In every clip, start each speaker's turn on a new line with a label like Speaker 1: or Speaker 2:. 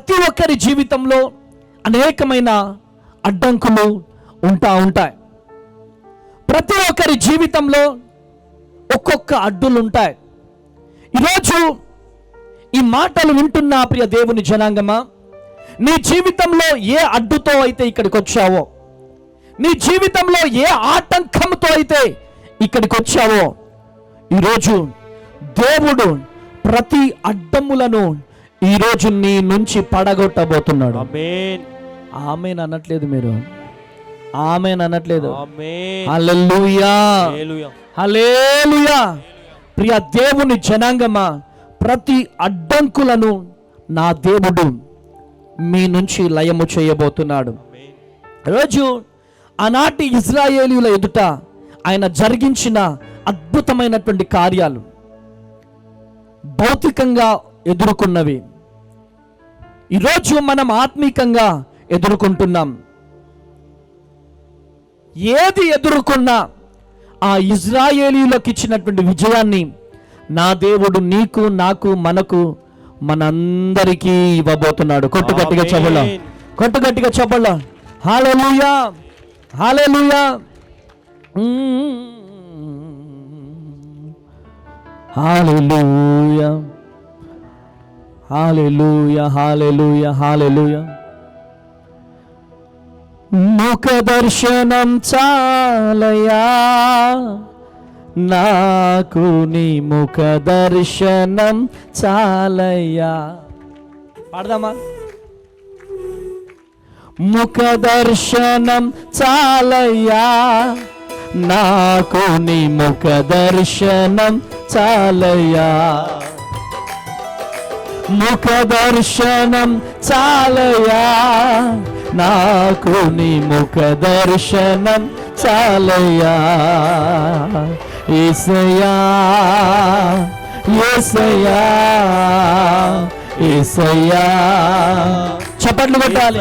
Speaker 1: ప్రతి ఒక్కరి జీవితంలో అనేకమైన అడ్డంకులు ఉంటాయి. ప్రతి ఒక్కరి జీవితంలో ఒక్కొక్క అడ్డులు ఉంటాయి. ఈరోజు ఈ మాటలు వింటున్న ప్రియ దేవుని జనాంగమా, నీ జీవితంలో ఏ అడ్డుతో అయితే ఇక్కడికి వచ్చావో, నీ జీవితంలో ఏ ఆటంకంతో అయితే ఇక్కడికి వచ్చావో, ఈరోజు దేవుడు ప్రతి అడ్డములను ఈరోజు నీ నుంచి పడగొట్టబోతున్నాడు.
Speaker 2: ఆమేన్.
Speaker 1: ఆమేన్ అనట్లేదు మీరు, ఆమేన్ అనట్లేదు.
Speaker 2: ఆమేన్.
Speaker 1: హల్లెలూయా,
Speaker 2: హల్లెలూయా,
Speaker 1: హల్లెలూయా. ప్రియ దేవుని జనాంగమా, ప్రతి అడ్డంకులను నా దేవుడు మీ నుంచి లయము చేయబోతున్నాడు. రోజు ఆనాటి ఇజ్రాయేలీయుల ఎదుట ఆయన జరిగించిన అద్భుతమైనటువంటి కార్యాలు భౌతికంగా ఎదుర్కొన్నవి ఈరోజు మనం ఆత్మీకంగా ఎదుర్కొంటున్నాం. ఏది ఎదుర్కొన్నా ఆ ఇజ్రాయేలీయులకు ఇచ్చినటువంటి విజయాన్ని నా దేవుడు నీకు, నాకు, మనకు, మనందరికీ ఇవ్వబోతున్నాడు. కొట్టు గట్టిగా చెప్పలా, కొట్టు గట్టిగా చెప్పలా. హల్లెలూయా, హల్లెలూయా, హల్లెలూయా, హల్లెలూయా, హల్లెలూయా, హల్లెలూయా. ముఖ దర్శనం చాలయా, నాకు నీ ముఖ దర్శనం చాలయ్యా. పాడదామా? ముఖ దర్శనం చాలయ్యా, నాకు నీ ముఖ దర్శనం చాలయ్యా. ముఖ దర్శనం చాలయ్యా, నాకు నీ ముఖ దర్శనం చాలయ్యా. యేసయ్యా, యేసయ్యా, యేసయ్యా. చప్పట్లు కొట్టాలి.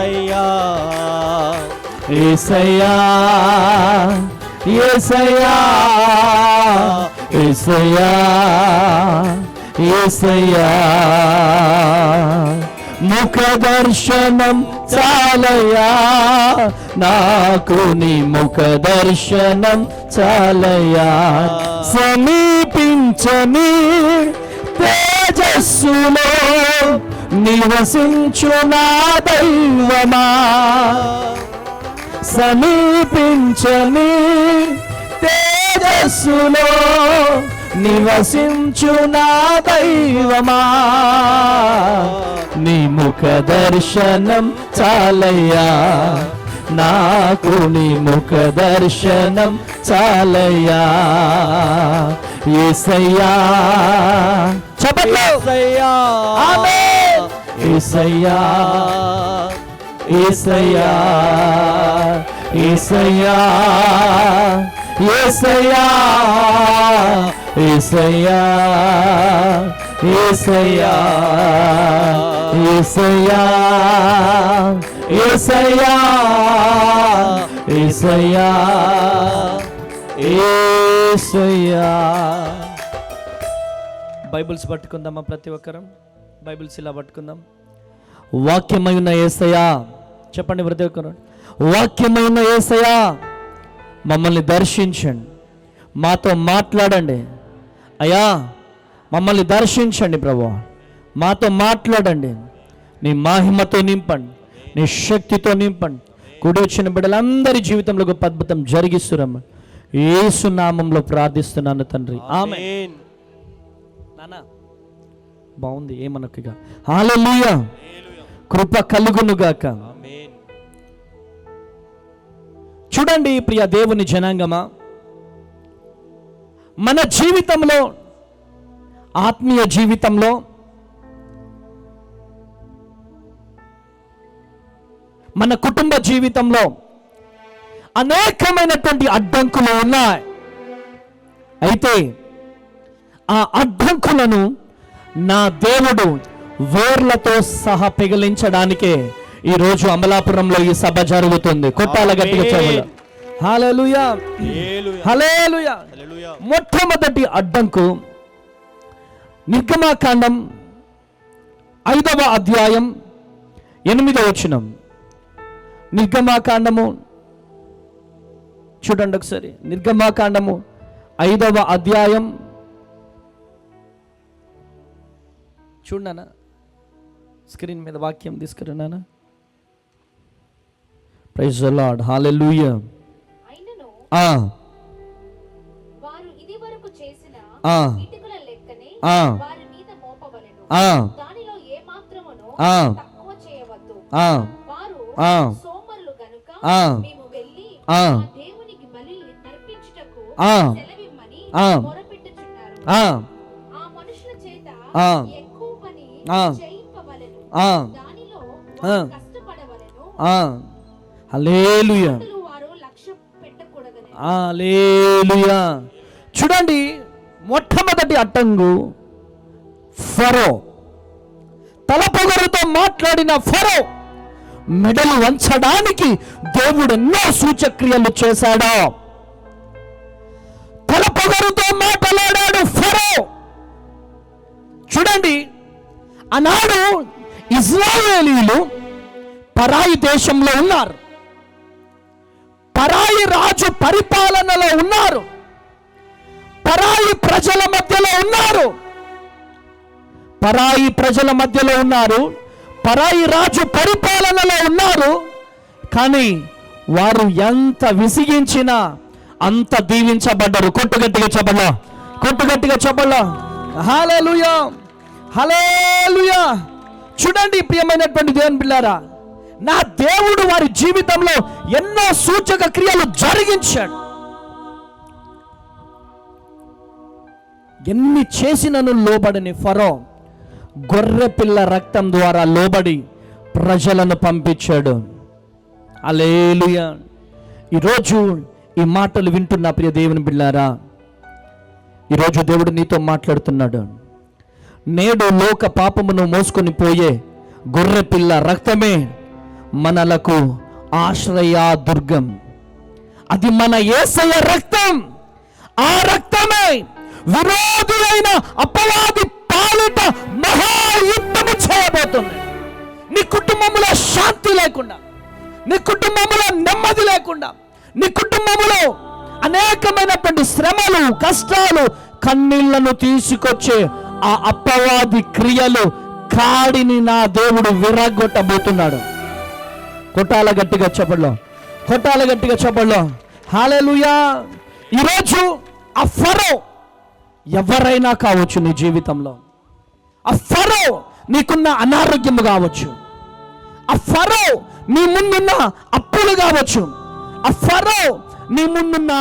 Speaker 1: యేసయ్యా, యేసయ్యా, యేసయ్యా, యేసయ్యా. ముఖ దర్శనం చాలయ్యా, నాకు నీ ముఖ దర్శనం చాలయ్యా. సమీపించని తేజస్సులో నివసించు నా దైవమా, సమీపించని తేజస్సులో నివసించు నా దైవమా, నీ ముఖ దర్శనం చాలయ్యా, నాకు నీ ముఖ దర్శనం చాలయ్యా. యేసయ్యా, చెప్పండి.
Speaker 2: యేసయ్యా,
Speaker 1: ఆమేన్. యేసయ్యా, యేసయ్యా, యేసయ్యా, యేసయ్యా, యేసయ్యా, యేసయ్యా, యేసయ్యా, యేసయ్యా, యేసయ్యా, యేసయ్యా. బైబిల్స్ పట్టుకుందామా? ప్రతి ఒక్కరం బైబిల్స్ ఇలా పట్టుకుందాం. వాక్యమైన యేసయ్యా, చెప్పండి ప్రతి ఒక్కరు. వాక్యమైన యేసయ్యా, మమ్మల్ని దర్శించండి, మాతో మాట్లాడండి అయ్యా. మమ్మల్ని దర్శించండి ప్రభువా, మాతో మాట్లాడండి. నీ మహిమతో నింపండి, నీ శక్తితో నింపండి. కూడి వచ్చిన బిడ్డలందరి జీవితంలో గొప్ప అద్భుతం జరిగిస్తురమ్మ. యేసు నామంలో ప్రార్థిస్తున్నాను తండ్రి, ఆమేన్. నాన్న బాగుంది, ఏమనొకగా. హల్లెలూయా, కృప కలుగునుగాక. చూడండి ప్రియ దేవుని జనాంగమా, మన జీవితంలో, ఆత్మీయ జీవితంలో మన కుటుంబ జీవితంలో అనేకమైనటువంటి అడ్డంకులు ఉన్నాయి. అయితే ఆ అడ్డంకులను నా దేవుడు వేర్లతో సహా పెగిలించడానికే ఈరోజు అమలాపురంలో ఈ సభ జరుగుతుంది. కొట్టాల గట్టిగా చెవులు. హల్లెలూయా, హల్లెలూయా. మొట్టమొదటి అడ్డంకు నిర్గమకాండం 5వ అధ్యాయం 8వ వచనం, నిర్గమాకాండము చూడండి ఒకసారి. నిర్గమాకాండము 5వ అధ్యాయం చూడనా, స్క్రీన్ మీద వాక్యం తీసుకున్నానా. ప్రైజ్ ది లార్డ్, హల్లెలూయా.
Speaker 2: వారు ఇదివరకు చేసిన ఇటుకల లెక్కనే వారి మీద మోపవలెను, దానిలో ఏ మాత్రమును తక్కువ చేయవద్దు. వారు సోమరులు గనుక మేము వెళ్ళి దేవునికి బలి నర్పించుటకు సెలవిమ్మని మొరపెట్టుచున్నారు. ఆ మనుషుల చేత ఎక్కువ పని చేయింపవలెను, దానిలో కష్టపడవలెను.
Speaker 1: హల్లెలూయా,
Speaker 2: వారు లక్ష్య పెట్టకూడదని.
Speaker 1: హల్లెలూయా. చూడండి, మొట్టమొదటి అడ్డంగు ఫరో. తలపొగరుతో మాట్లాడిన ఫరో మెడలు వంచడానికి దేవుడు ఎన్నో సూచక్రియలు చేశాడు. తలపొగరుతో మాట్లాడాడు ఫరో. చూడండి, ఆనాడు ఇశ్రాయేలీయులు పరాయి దేశంలో ఉన్నారు, పరాయి రాజు పరిపాలనలో ఉన్నారు, పరాయి ప్రజల మధ్యలో ఉన్నారు, పరాయి ప్రజల మధ్యలో ఉన్నారు, పరాయి రాజు పరిపాలనలో ఉన్నారు. కానీ వారు ఎంత విసిగించినా అంత దీవించబడ్డారు. కొట్టుగట్టిగా చెప్పలా, కొట్టుగట్టిగా చెప్పలా. హల్లెలూయా, హల్లెలూయా. చూడండి ప్రియమైనటువంటి దేవుని బిడ్డలారా, నా దేవుడు వారి జీవితంలో ఎన్నో సూచక క్రియలు జరిగించాడు. ఎన్ని చేసినను లోబడని ఫరో గొర్రె పిల్ల రక్తం ద్వారా లోబడి ప్రజలను పంపించాడు. హల్లెలూయా. ఈరోజు ఈ మాటలు వింటున్న ప్రియ దేవుని బిడ్డలారా, ఈరోజు దేవుడు నీతో మాట్లాడుతున్నాడు. నేడు లోక పాపమును మోసుకొని పోయే గొర్రె పిల్ల రక్తమే మనలకు ఆశ్రయ దుర్గం. అది మన యేసయ్య రక్తం. ఆ రక్తమే విరోధులైన అపవాది పాలిట మహాయుద్ధము చేయబోతుంది. నీ కుటుంబంలో శాంతి లేకుండా, నీ కుటుంబంలో నెమ్మది లేకుండా, నీ కుటుంబంలో అనేకమైనటువంటి శ్రమలు, కష్టాలు, కన్నీళ్లను తీసుకొచ్చే ఆ అపవాది క్రియలు కాడిని నా దేవుడు విరగొట్టబోతున్నాడు. కొట్టాల గట్టిగా చెప్పలో, కొట్టాల గట్టిగా చెప్పలో. హల్లెలూయా. ఈరోజు ఆ ఫరో ఎవరైనా కావచ్చు నీ జీవితంలో. ఆ ఫరో నీకున్న అనారోగ్యము కావచ్చు, ఆ ఫరో నీ ముందున్న అప్పులు కావచ్చు, ఆ ఫరో నీ ముందున్న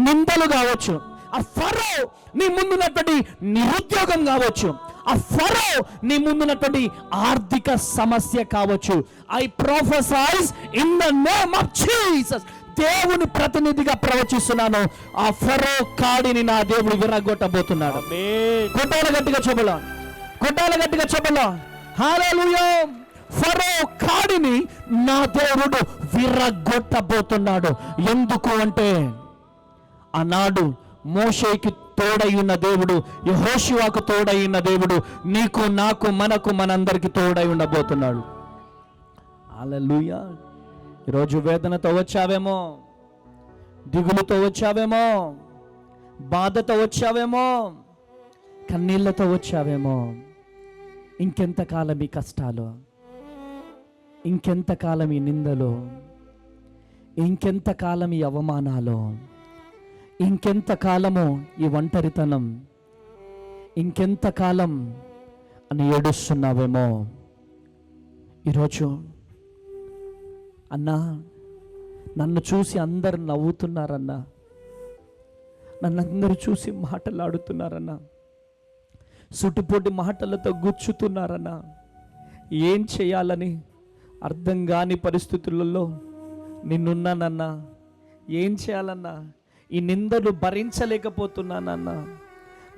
Speaker 1: నిందలు కావచ్చు, ఆ ఫరో నీ ముందున్నటువంటి నిరుద్యోగం కావచ్చు, ఆ ఫరో నీ ముందున్నటువంటి ఆర్థిక సమస్య కావచ్చు. I prophesy in the name of Jesus. దేవుని ప్రతినిధిగా ప్రవచిస్తున్నాను. ఆ ఫరో కాడిని నా దేవుడు విరగొట్టబోతున్నాడు. కొట్టాల గట్టిగా చెప్పలా, కొట్టాల గట్టిగా చెప్పలా. హల్లెలూయా. ఫరో కాడిని నా దేవుడు విరగొట్టబోతున్నాడు. ఎందుకు అంటే ఆనాడు మోషేకి తోడై ఉన్న దేవుడు, యెహోషువకు తోడై ఉన్న దేవుడు నీకు, నాకు, మనకు, మనందరికి తోడై ఉండబోతున్నాడు. హల్లెలూయా. ఈరోజు వేదనతో వచ్చావేమో, దిగులుతో వచ్చావేమో, బాధతో వచ్చావేమో, కన్నీళ్లతో వచ్చావేమో. ఇంకెంతకాలం ఈ కష్టాలు, ఇంకెంతకాలం ఈ నిందలు, ఇంకెంతకాలం ఈ అవమానాలు, ఇంకెంతకాలము ఈ ఒంటరితనం, ఇంకెంతకాలం అని ఏడుస్తున్నావేమో. ఈరోజు అన్నా, నన్ను చూసి అందరు నవ్వుతున్నారన్నా, నన్ను అందరూ చూసి మాటలాడుతున్నారన్నా, సుటిపోటి మాటలతో గుచ్చుతున్నారన్నా, ఏం చేయాలని అర్థం కాని పరిస్థితులలో నిన్నున్నానన్నా, ఏం చేయాలన్నా, ఈ నిందలు భరించలేకపోతున్నానన్నా,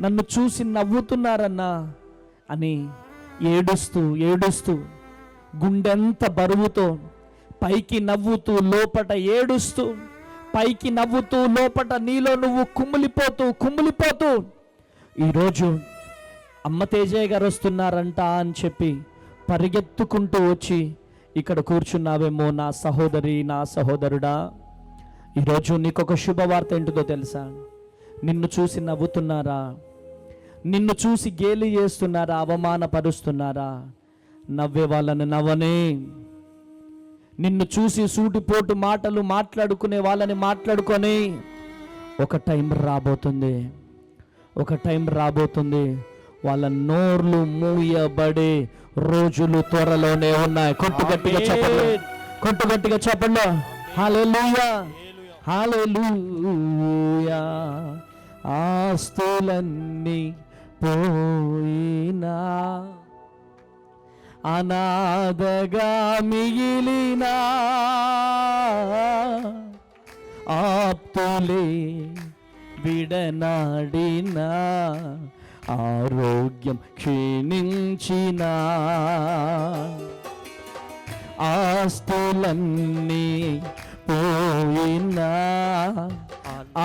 Speaker 1: నన్ను చూసి నవ్వుతున్నారన్నా అని ఏడుస్తూ ఏడుస్తూ గుండెంత బరువుతో పైకి నవ్వుతూ లోపట ఏడుస్తూ, పైకి నవ్వుతూ లోపట నీలో నువ్వు కుమిలిపోతూ కుమిలిపోతూ ఈరోజు అమ్మ తేజయ్య గారు వస్తున్నారంట అని చెప్పి పరిగెత్తుకుంటూ వచ్చి ఇక్కడ కూర్చున్నావేమో నా సహోదరి, నా సహోదరుడా, ఈరోజు నీకొక శుభవార్త ఏంటిదో తెలుసా? నిన్ను చూసి నవ్వుతున్నారా? నిన్ను చూసి గేలి చేస్తున్నారా? అవమానపరుస్తున్నారా? నవ్వే వాళ్ళని నవ్వనే. నిన్ను చూసి సూటిపోటు మాటలు మాట్లాడుకునే వాళ్ళని మాట్లాడుకొని ఒక టైం రాబోతుంది, వాళ్ళ నోర్లు మూయబడే రోజులు త్వరలోనే ఉన్నాయి. కొట్టు గట్టిగా చెప్పండి. హల్లెలూయా, హల్లెలూయా. ఆస్తులన్నీ పోయినా, అనాథగా మిగిలినా, ఆప్తులే విడనాడినా, ఆరోగ్యం క్షీణించిన, ఆస్తులన్నీ పోయినా,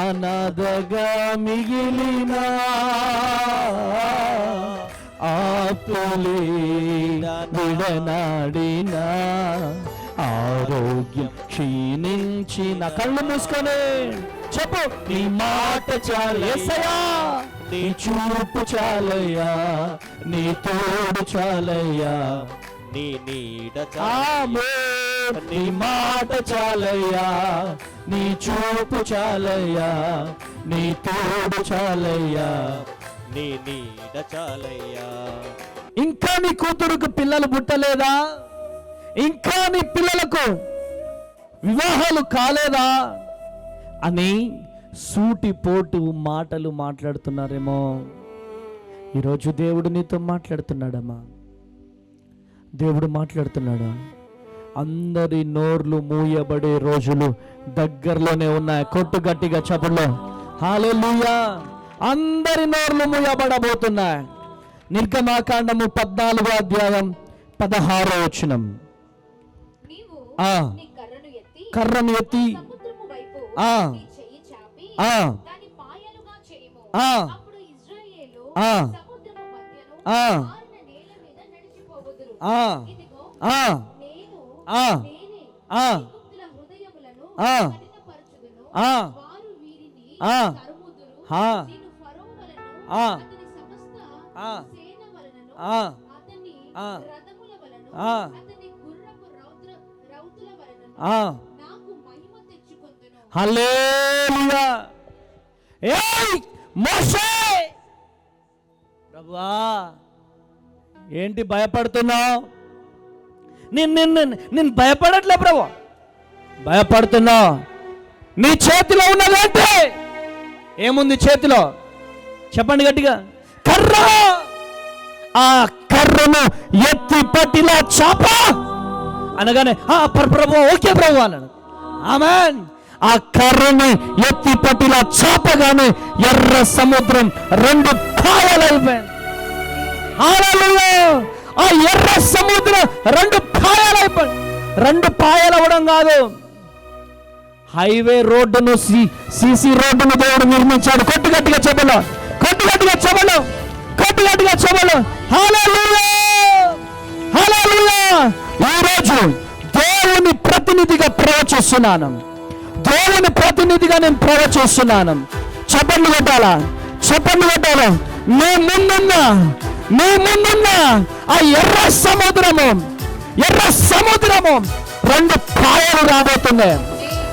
Speaker 1: అనాథగా మిగిలిన, ఆప్తులే విడనాడిన, ఆరోగ్యం క్షీణించిన. కళ్ళు మూసుకొని చెప్పు, నీ మాట చాలయ్యా, నీ చూపు చాలయ్యా, నీ తోడు చాలయ్యా,
Speaker 3: నీ నీడ
Speaker 1: నీ మాట చాలయ్యా, నీ చూపు చాలయ్యా, నీ తోడు చాలయ్యా,
Speaker 3: నీ నీడ చాలయ్యా.
Speaker 1: ఇంకా నీ కూతురుకు పిల్లలు పుట్టలేదా? ఇంకా నీ పిల్లలకు వివాహాలు కాలేదా అని సూటిపోటు మాటలు మాట్లాడుతున్నారేమో. ఈరోజు దేవుడు నీతో మాట్లాడుతున్నాడమ్మా. దేవుడు మాట్లాడుతున్నాడా? అందరి నోర్లు మూయబడే రోజులు దగ్గరలోనే ఉన్నాయి. కొట్టు గట్టిగా చెప్పండి. హల్లెలూయా. అందరి నోర్లు మూయబడబోతున్నాయి. నిర్గమాకాండము 14వ అధ్యాయం 16వ వచనం. కర్రను ఎత్తి హల్లెలూయా. ఏయ్ మోషే, ప్రభువా ఏంటి భయపడుతున్నావు? నేను భయపడట్లే ప్రభు, భయపడుతున్నావు. నీ చేతిలో ఉన్నదేంటి? ఏముంది చేతిలో? చెప్పండి గట్టిగా. కర్ర. ఆ కర్రను ఎత్తి పట్టిలా చాప అనగానే ప్రభు ఓకే ప్రభు అన్నాడు. ఆమేన్. ఆ కర్రను ఎత్తి పట్టిలా చాపగానే ఎర్ర సముద్రం 2 పాయలైపోయింది. హల్లెలూయా. ఆ ఎర్ర సముద్రం 2 పాయలైపోయింది. 2 పాయలు అవ్వడం కాదు, హైవే రోడ్డును, సిసి రోడ్డును దేవుడు నిర్మించాడు. కొట్టు గట్టిగా చెప్పలు, కొట్టు గట్టిగా చెప్పలు, కొట్టు గట్టిగా చెప్పలు. హల్లెలూయా, హల్లెలూయా. ఈరోజు దేవుని ప్రతినిధిగా ప్రవచిస్తున్నాను. దేవుని ప్రతినిధిగా నేను ప్రవచిస్తున్నాను. చెప్పండి కొట్టాలా, చెప్పండి కొట్టాలా. నీ ముందున్న ఆ ఎర్ర సముద్రము 2 పాయలు రాబోతున్నాయి.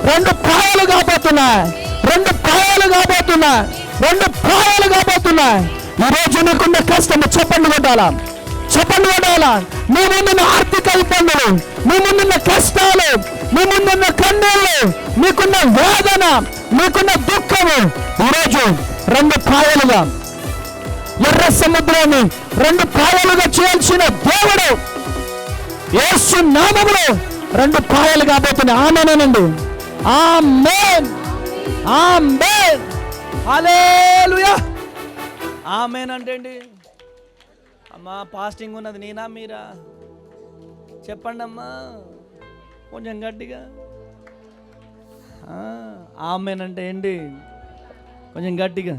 Speaker 1: 2 పాయలు కాబోతున్నాయి. 2 పాయలు కాబోతున్నాయి. 2 పాయలు కాబోతున్నాయి. ఈరోజు నీకున్న కష్టము చెప్పండి కొట్టాలా, చెప్పండి కొట్టాలా. మీ ముందున్న ఆర్థిక ఇబ్బందులు, మీ ముందున్న కష్టాలు, మీ ముందున్న కన్నీళ్ళు, మీకున్న వేదన, మీకున్న దుఃఖము ఈరోజు 2 పాయలుగా, ఎర్ర సముద్రాన్ని 2 పాయలుగా చేయాల్సిన దేవుడు యేసు నామములో 2 పాయలు కాబోతున్నాయి. ఆమేనండి. ఆమేన్, ఆమేన్, హల్లెలూయా. ఆమేన్ అంటే ఏంటి? అమ్మా ఫాస్టింగ్ ఉన్నది నేనా మీరా? చెప్పండి అమ్మా కొంచెం గట్టిగా. ఆమేన్ అంటే ఏంటి? కొంచెం గట్టిగా.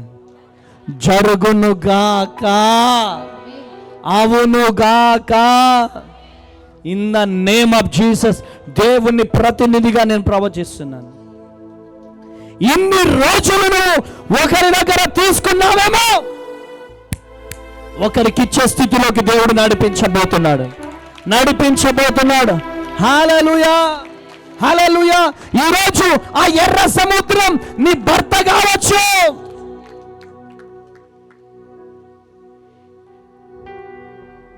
Speaker 1: జరుగునుగాక, అవునుగాక, in the name of Jesus దేవుని ప్రతినిధిగా నేను ప్రవచిస్తున్నాను. ఇన్ని రోజులను ఒకరి దగ్గర తీసుకున్నావేమో, ఒకరికిచ్చే స్థితిలోకి దేవుడు నడిపించబోతున్నాడు. హల్లెలూయా, హల్లెలూయా. ఈరోజు ఆ ఎర్ర సముద్రం నీ భర్త కావచ్చు,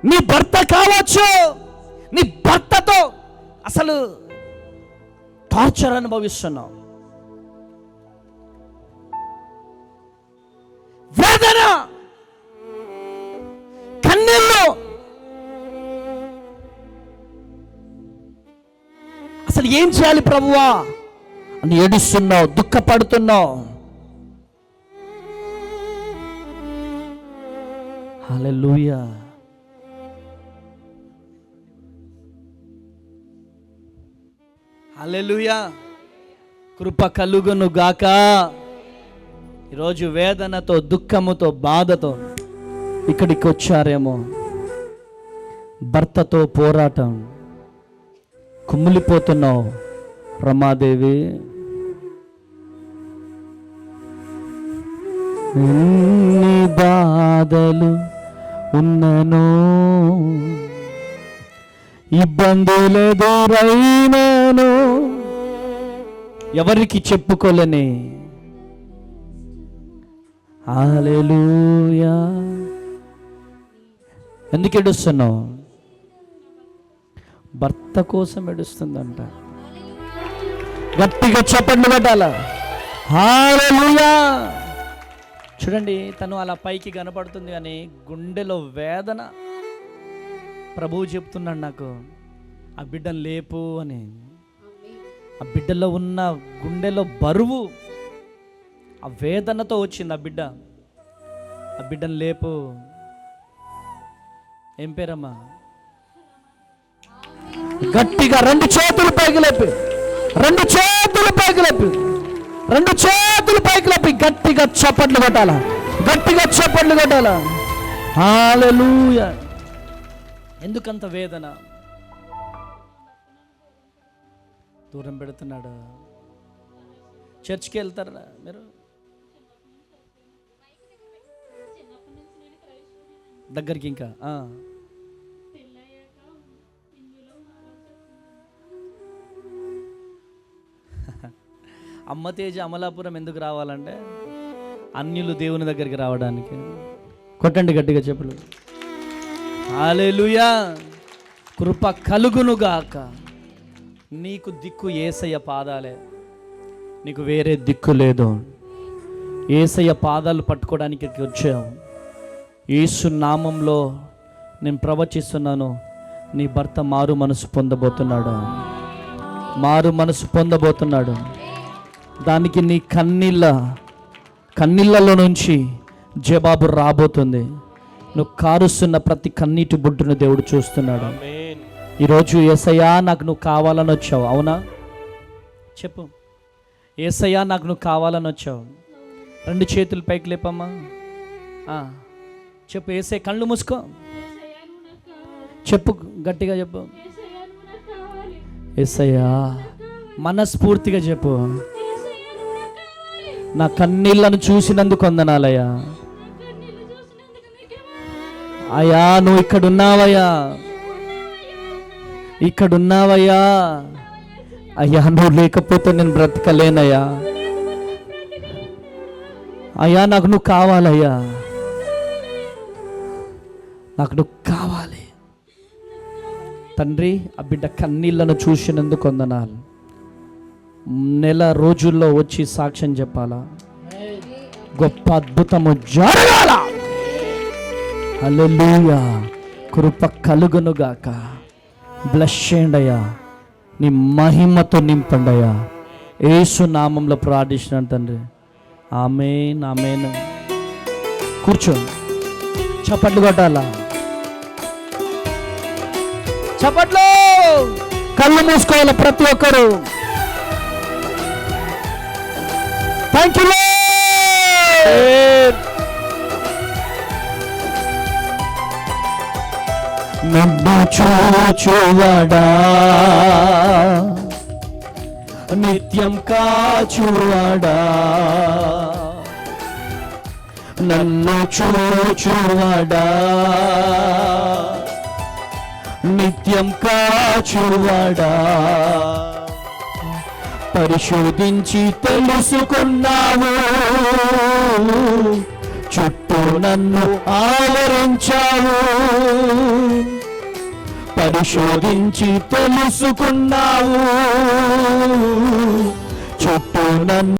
Speaker 1: నీ భర్తతో అసలు టార్చర్ అనుభవిస్తున్నావు, వేదన, కన్నీళ్ళు. అసలు ఏం చేయాలి ప్రభువా అని ఏడుస్తున్నావు, దుఃఖపడుతున్నావు. హల్లెలూయా. హల్లెలూయా. కృప కలుగును గాక. ఈరోజు వేదనతో, దుఃఖముతో, బాధతో ఇక్కడికి వచ్చారేమో, భర్తతో పోరాటం, కుమిలిపోతున్నావు రమాదేవి. ఎన్ని బాధలు ఉన్ననో, ఇబ్బందులు ఎదురైనను, ఎవరికి చెప్పుకోలేని. హల్లెలూయా. ఎందుకు ఏడుస్తున్నావు? భర్త కోసం ఏడుస్తుందంట. గట్టిగా చప్పట్లు కొట్టాల. హల్లెలూయా. చూడండి, తను అలా పైకి కనపడుతుంది కానీ గుండెలో వేదన. ప్రభువు చెప్తున్నాడు నాకు, ఆ బిడ్డను లేపు అని. ఆ బిడ్డలో ఉన్న గుండెలో బరువు, ఆ వేదనతో వచ్చింది ఆ బిడ్డ. ఆ బిడ్డను లేపు. ఏం పేరమ్మా? గట్టిగా రెండు చేతులు పైకి లేపి, గట్టిగా చప్పట్లు కొట్టాలా, హల్లెలూయా. ఎందుకంత వేదన? దూరం పెడుతున్నాడు. చర్చ్కి వెళ్తారా మీరు? దగ్గరికి ఇంకా అమ్మ తేజ అమలాపురం ఎందుకు రావాలంటే అన్యులు దేవుని దగ్గరికి రావడానికి. కొట్టండి గట్టిగా చెప్పులు. హల్లెలూయా. కృప కలుగునుగాక. నీకు దిక్కు యేసయ్య పాదాలే, నీకు వేరే దిక్కు లేదు. యేసయ్య పాదాలు పట్టుకోవడానికి వచ్చావు. యేసు నామంలో నేను ప్రవచిస్తున్నాను, నీ భర్త మారు మనసు పొందబోతున్నాడు. దానికి నీ కన్నీళ్ళలో నుంచి జవాబు రాబోతుంది. నువ్వు కారుస్తున్న ప్రతి కన్నీటి బుడ్డును దేవుడు చూస్తున్నాడు. ఈరోజు యేసయ్యా నాకు నువ్వు కావాలని వచ్చావు. అవునా? చెప్పు. యేసయ్యా నాకు నువ్వు కావాలని వచ్చావు. రెండు చేతులు పైకి లేపమ్మా. చెప్పు. యేసయ్య, కళ్ళు మూసుకో. చెప్పు, గట్టిగా చెప్పు. యేసయ్యా, మనస్ఫూర్తిగా చెప్పు. నా కన్నీళ్లను చూసినందుకు వందనాలయ్యా. అయ్యా, నువ్వు ఇక్కడున్నావయ్యా. అయ్యా, నువ్వు లేకపోతే నేను బ్రతకలేనయ్యా. అయ్యా, నాకు నువ్వు కావాలయ్యా, నాకు నువ్వు కావాలి. తండ్రి, ఆ బిడ్డ కన్నీళ్లను చూసినందుకు వందనాలు. నెల రోజుల్లో వచ్చి సాక్ష్యం చెప్పాలా, గొప్ప అద్భుతము జరగాల. హల్లెలూయా. కృప కలుగునుగాక. బ్లెస్ చేయండి అయ్యా, నీ మహిమతో నింపండి అయ్యా. యేసు నామంలో ప్రార్థిస్తున్నాను తండ్రి. ఆమేన్, ఆమేన్. కూర్చో. చప్పట్లు కొట్టాలా, చప్పట్లు. కళ్ళు మూసుకోవాలి ప్రతి ఒక్కరు. Thank you. నన్ను చూచువాడా, నిత్యం కాచువాడా, నన్ను చూచువాడా, నిత్యం కాచువాడా, పరిశోధించి తెలుసుకున్నావు, చుట్టూ నన్ను ఆవరించావు, పరిశోధించి తెలుసుకున్నావు, చుట్టూ నన్ను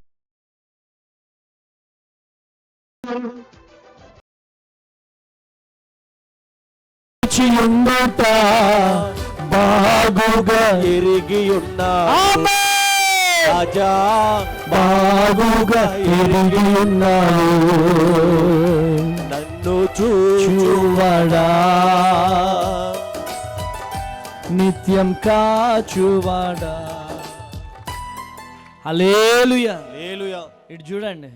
Speaker 1: ఉండుట బాగుగా
Speaker 3: ఎరిగి ఉన్నా రాజా,
Speaker 1: బాగుగా ఎరిగి ఉన్నావు,
Speaker 3: నన్ను చూచువాడా,
Speaker 1: నిత్యం కాచువాడా. హల్లెలూయా.
Speaker 3: హల్లెలూయా.
Speaker 1: ఇటు చూడండి,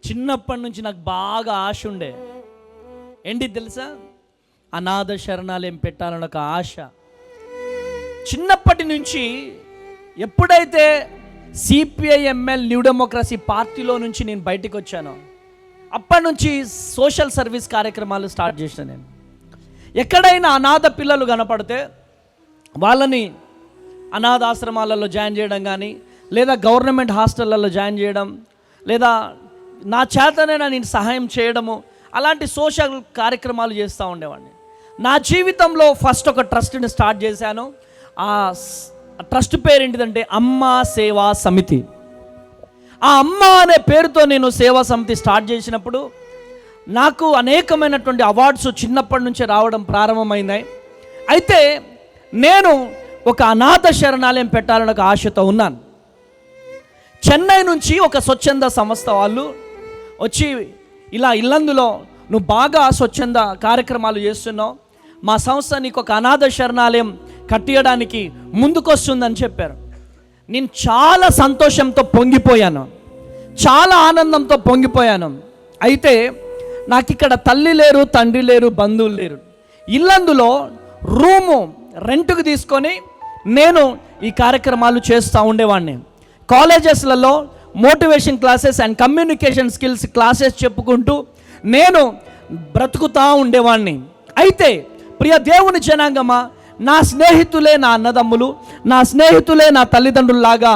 Speaker 1: చిన్నప్పటి నుంచి నాకు బాగా ఆశ ఉండే. ఏంటి తెలుసా? అనాథ శరణాలయం పెట్టాలని ఒక ఆశ. చిన్నప్పటి నుంచి ఎప్పుడైతే సిపిఐఎంఎల్ న్యూ డెమోక్రసీ పార్టీలో నుంచి నేను బయటికి వచ్చానో అప్పటి నుంచి సోషల్ సర్వీస్ కార్యక్రమాలు స్టార్ట్ చేసిన నేను. ఎక్కడైనా అనాథ పిల్లలు కనపడితే వాళ్ళని అనాథాశ్రమాలలో జాయిన్ చేయడం కానీ, లేదా గవర్నమెంట్ హాస్టళ్ళల్లో జాయిన్ చేయడం, లేదా నా చేతనైనా నేను సహాయం చేయడము, అలాంటి సోషల్ కార్యక్రమాలు చేస్తూ ఉండేవాడిని. నా జీవితంలో ఫస్ట్ ఒక ట్రస్ట్ని స్టార్ట్ చేశాను. ఆ ట్రస్ట్ పేరు ఏంటిదంటే అమ్మా సేవా సమితి. ఆ అమ్మ అనే పేరుతో నేను సేవా సమితి స్టార్ట్ చేసినప్పుడు నాకు అనేకమైనటువంటి అవార్డ్స్ చిన్నప్పటి నుంచే రావడం ప్రారంభమైనాయి. అయితే నేను ఒక అనాథ శరణాలయం పెట్టాలని ఒక ఆశతో ఉన్నాను. చెన్నై నుంచి ఒక స్వచ్ఛంద సంస్థ వాళ్ళు వచ్చి, ఇలా ఇల్లందులో నువ్వు బాగా స్వచ్ఛంద కార్యక్రమాలు చేస్తున్నావు, మా సంస్థ నీకు ఒక అనాథ శరణాలయం కట్టియడానికి ముందుకొస్తుందని చెప్పారు. నేను చాలా సంతోషంతో పొంగిపోయాను, చాలా ఆనందంతో పొంగిపోయాను. అయితే నాకు ఇక్కడ తల్లి లేరు, తండ్రి లేరు, బంధువులు లేరు. ఇల్లందులో రూము రెంట్కి తీసుకొని నేను ఈ కార్యక్రమాలు చేస్తూ ఉండేవాడిని. కాలేజెస్లలో motivation classes and communication skills classes చెప్పుకుంటూ నేను బ్రతుకుతూ ఉండేవాడిని. అయితే ప్రియ దేవుని జనాంగమా, నా స్నేహితులే నా అన్నదమ్ములు, నా స్నేహితులే నా తల్లిదండ్రుల్లాగా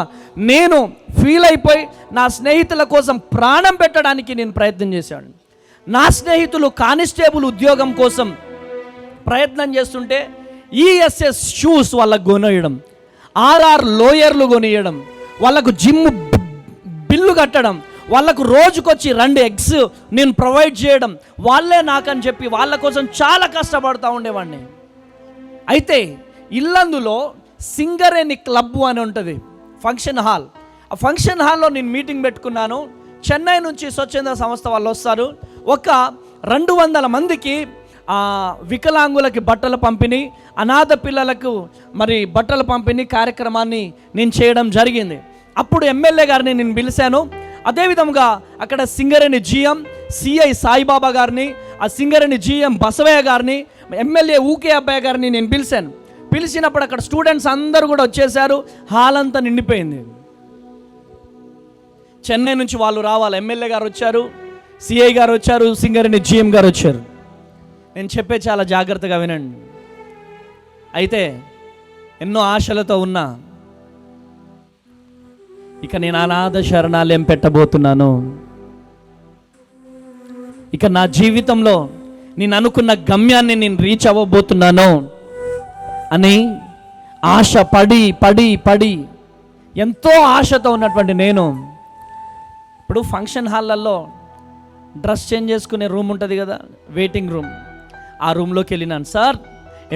Speaker 1: నేను ఫీల్ అయిపోయి నా స్నేహితుల కోసం ప్రాణం పెట్టడానికి నేను ప్రయత్నం చేశాను. నా స్నేహితులు కానిస్టేబుల్ ఉద్యోగం కోసం ప్రయత్నం చేస్తుంటే ఈఎస్ఎస్ షూస్ వాళ్ళకు కొనియడం, ఆర్ఆర్ లోయర్లు కొనియడం, వాళ్ళకు జిమ్ బిల్లు కట్టడం, వాళ్ళకు రోజుకొచ్చి 2 ఎగ్స్ నేను ప్రొవైడ్ చేయడం, వాళ్ళే నాకని చెప్పి వాళ్ళ కోసం చాలా కష్టపడుతూ ఉండేవాడిని. అయితే ఇల్లందులో సింగరేణి క్లబ్ అని ఉంటుంది, ఫంక్షన్ హాల్. ఆ ఫంక్షన్ హాల్లో నేను మీటింగ్ పెట్టుకున్నాను. చెన్నై నుంచి స్వచ్ఛంద సంస్థ వాళ్ళు వస్తారు. ఒక 200 మందికి వికలాంగులకి బట్టల పంపిణీ, అనాథ పిల్లలకు మరి బట్టల పంపిణీ కార్యక్రమాన్ని నేను చేయడం జరిగింది. అప్పుడు ఎమ్మెల్యే గారిని నేను పిలిచాను. అదేవిధంగా అక్కడ సింగరేణి జిఎం సిఐ సాయిబాబా గారిని, ఆ సింగరేణి జిఎం బసవయ్య గారిని, ఎమ్మెల్యే ఊకే అబ్బాయి గారిని నేను పిలిచాను. పిలిచినప్పుడు అక్కడ స్టూడెంట్స్ అందరూ కూడా వచ్చేసారు. హాల్ అంతా నిండిపోయింది. చెన్నై నుంచి వాళ్ళు రావాలి, ఎమ్మెల్యే గారు వచ్చారు, సిఐ గారు వచ్చారు, సింగరేణి జిఎం గారు వచ్చారు. నేను చెప్పే చాలా జాగ్రత్తగా వినండి. అయితే ఎన్నో ఆశలతో ఉన్నా, ఇక నేను అనాథ శరణాలయం పెట్టబోతున్నాను, ఇక నా జీవితంలో నేను అనుకున్న గమ్యాన్ని నేను రీచ్ అవ్వబోతున్నాను అని ఆశ పడి పడి పడి ఎంతో ఆశతో ఉన్నటువంటి నేను ఇప్పుడు ఫంక్షన్ హాళ్ళల్లో డ్రెస్ చేంజ్ చేసుకునే రూమ్ ఉంటుంది కదా, వెయిటింగ్ రూమ్, ఆ రూమ్లోకి వెళ్ళినాను. సార్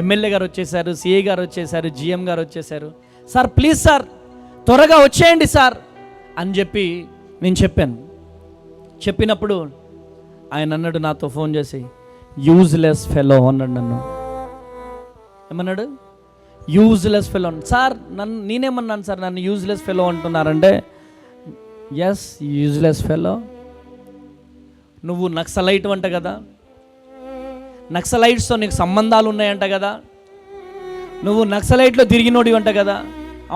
Speaker 1: ఎమ్మెల్యే గారు వచ్చేసారు, సిఐ గారు వచ్చేసారు, జిఎం గారు వచ్చేసారు, సార్ ప్లీజ్ సార్ త్వరగా వచ్చేయండి సార్ అని చెప్పి నేను చెప్పాను. చెప్పినప్పుడు ఆయన అన్నాడు నాతో ఫోన్ చేసి, యూజ్లెస్ ఫెలో అన్నాడు. నన్ను ఏమన్నాడు? Useless fellow. సార్ నేనేమన్నాను సార్, నన్ను యూజ్లెస్ ఫెలో అంటున్నారంటే, ఎస్ యూజ్లెస్ ఫెలో, నువ్వు నక్సలైట్ అంట కదా, నక్సలైట్స్తో నీకు సంబంధాలు ఉన్నాయంట కదా, నువ్వు నక్సలైట్లో తిరిగినోడి అంట కదా.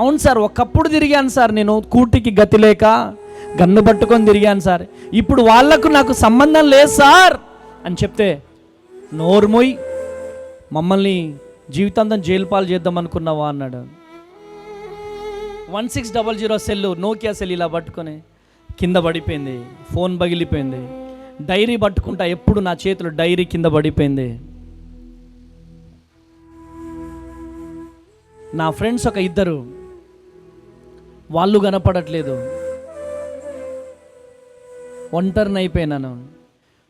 Speaker 1: అవును సార్, ఒకప్పుడు తిరిగాను సార్, నేను కూటికి గతి లేక గన్ను పట్టుకొని తిరిగాను సార్, ఇప్పుడు వాళ్లకు నాకు సంబంధం లేదు సార్ అని చెప్తే, నోర్మోయ్, మమ్మల్ని జీవితాంతం జైలు పాలు చేద్దాం అనుకున్నావా అన్నాడు. 1600 సెల్లు, నోకియా సెల్ ఇలా పట్టుకొని కింద పడిపోయింది, ఫోన్ పగిలిపోయింది. డైరీ పట్టుకుంటా ఎప్పుడు నా చేతిలో డైరీ కింద పడిపోయింది. నా ఫ్రెండ్స్ ఒక ఇద్దరు, వాళ్ళు కనపడట్లేదు, ఒంటరిని అయిపోయినాను.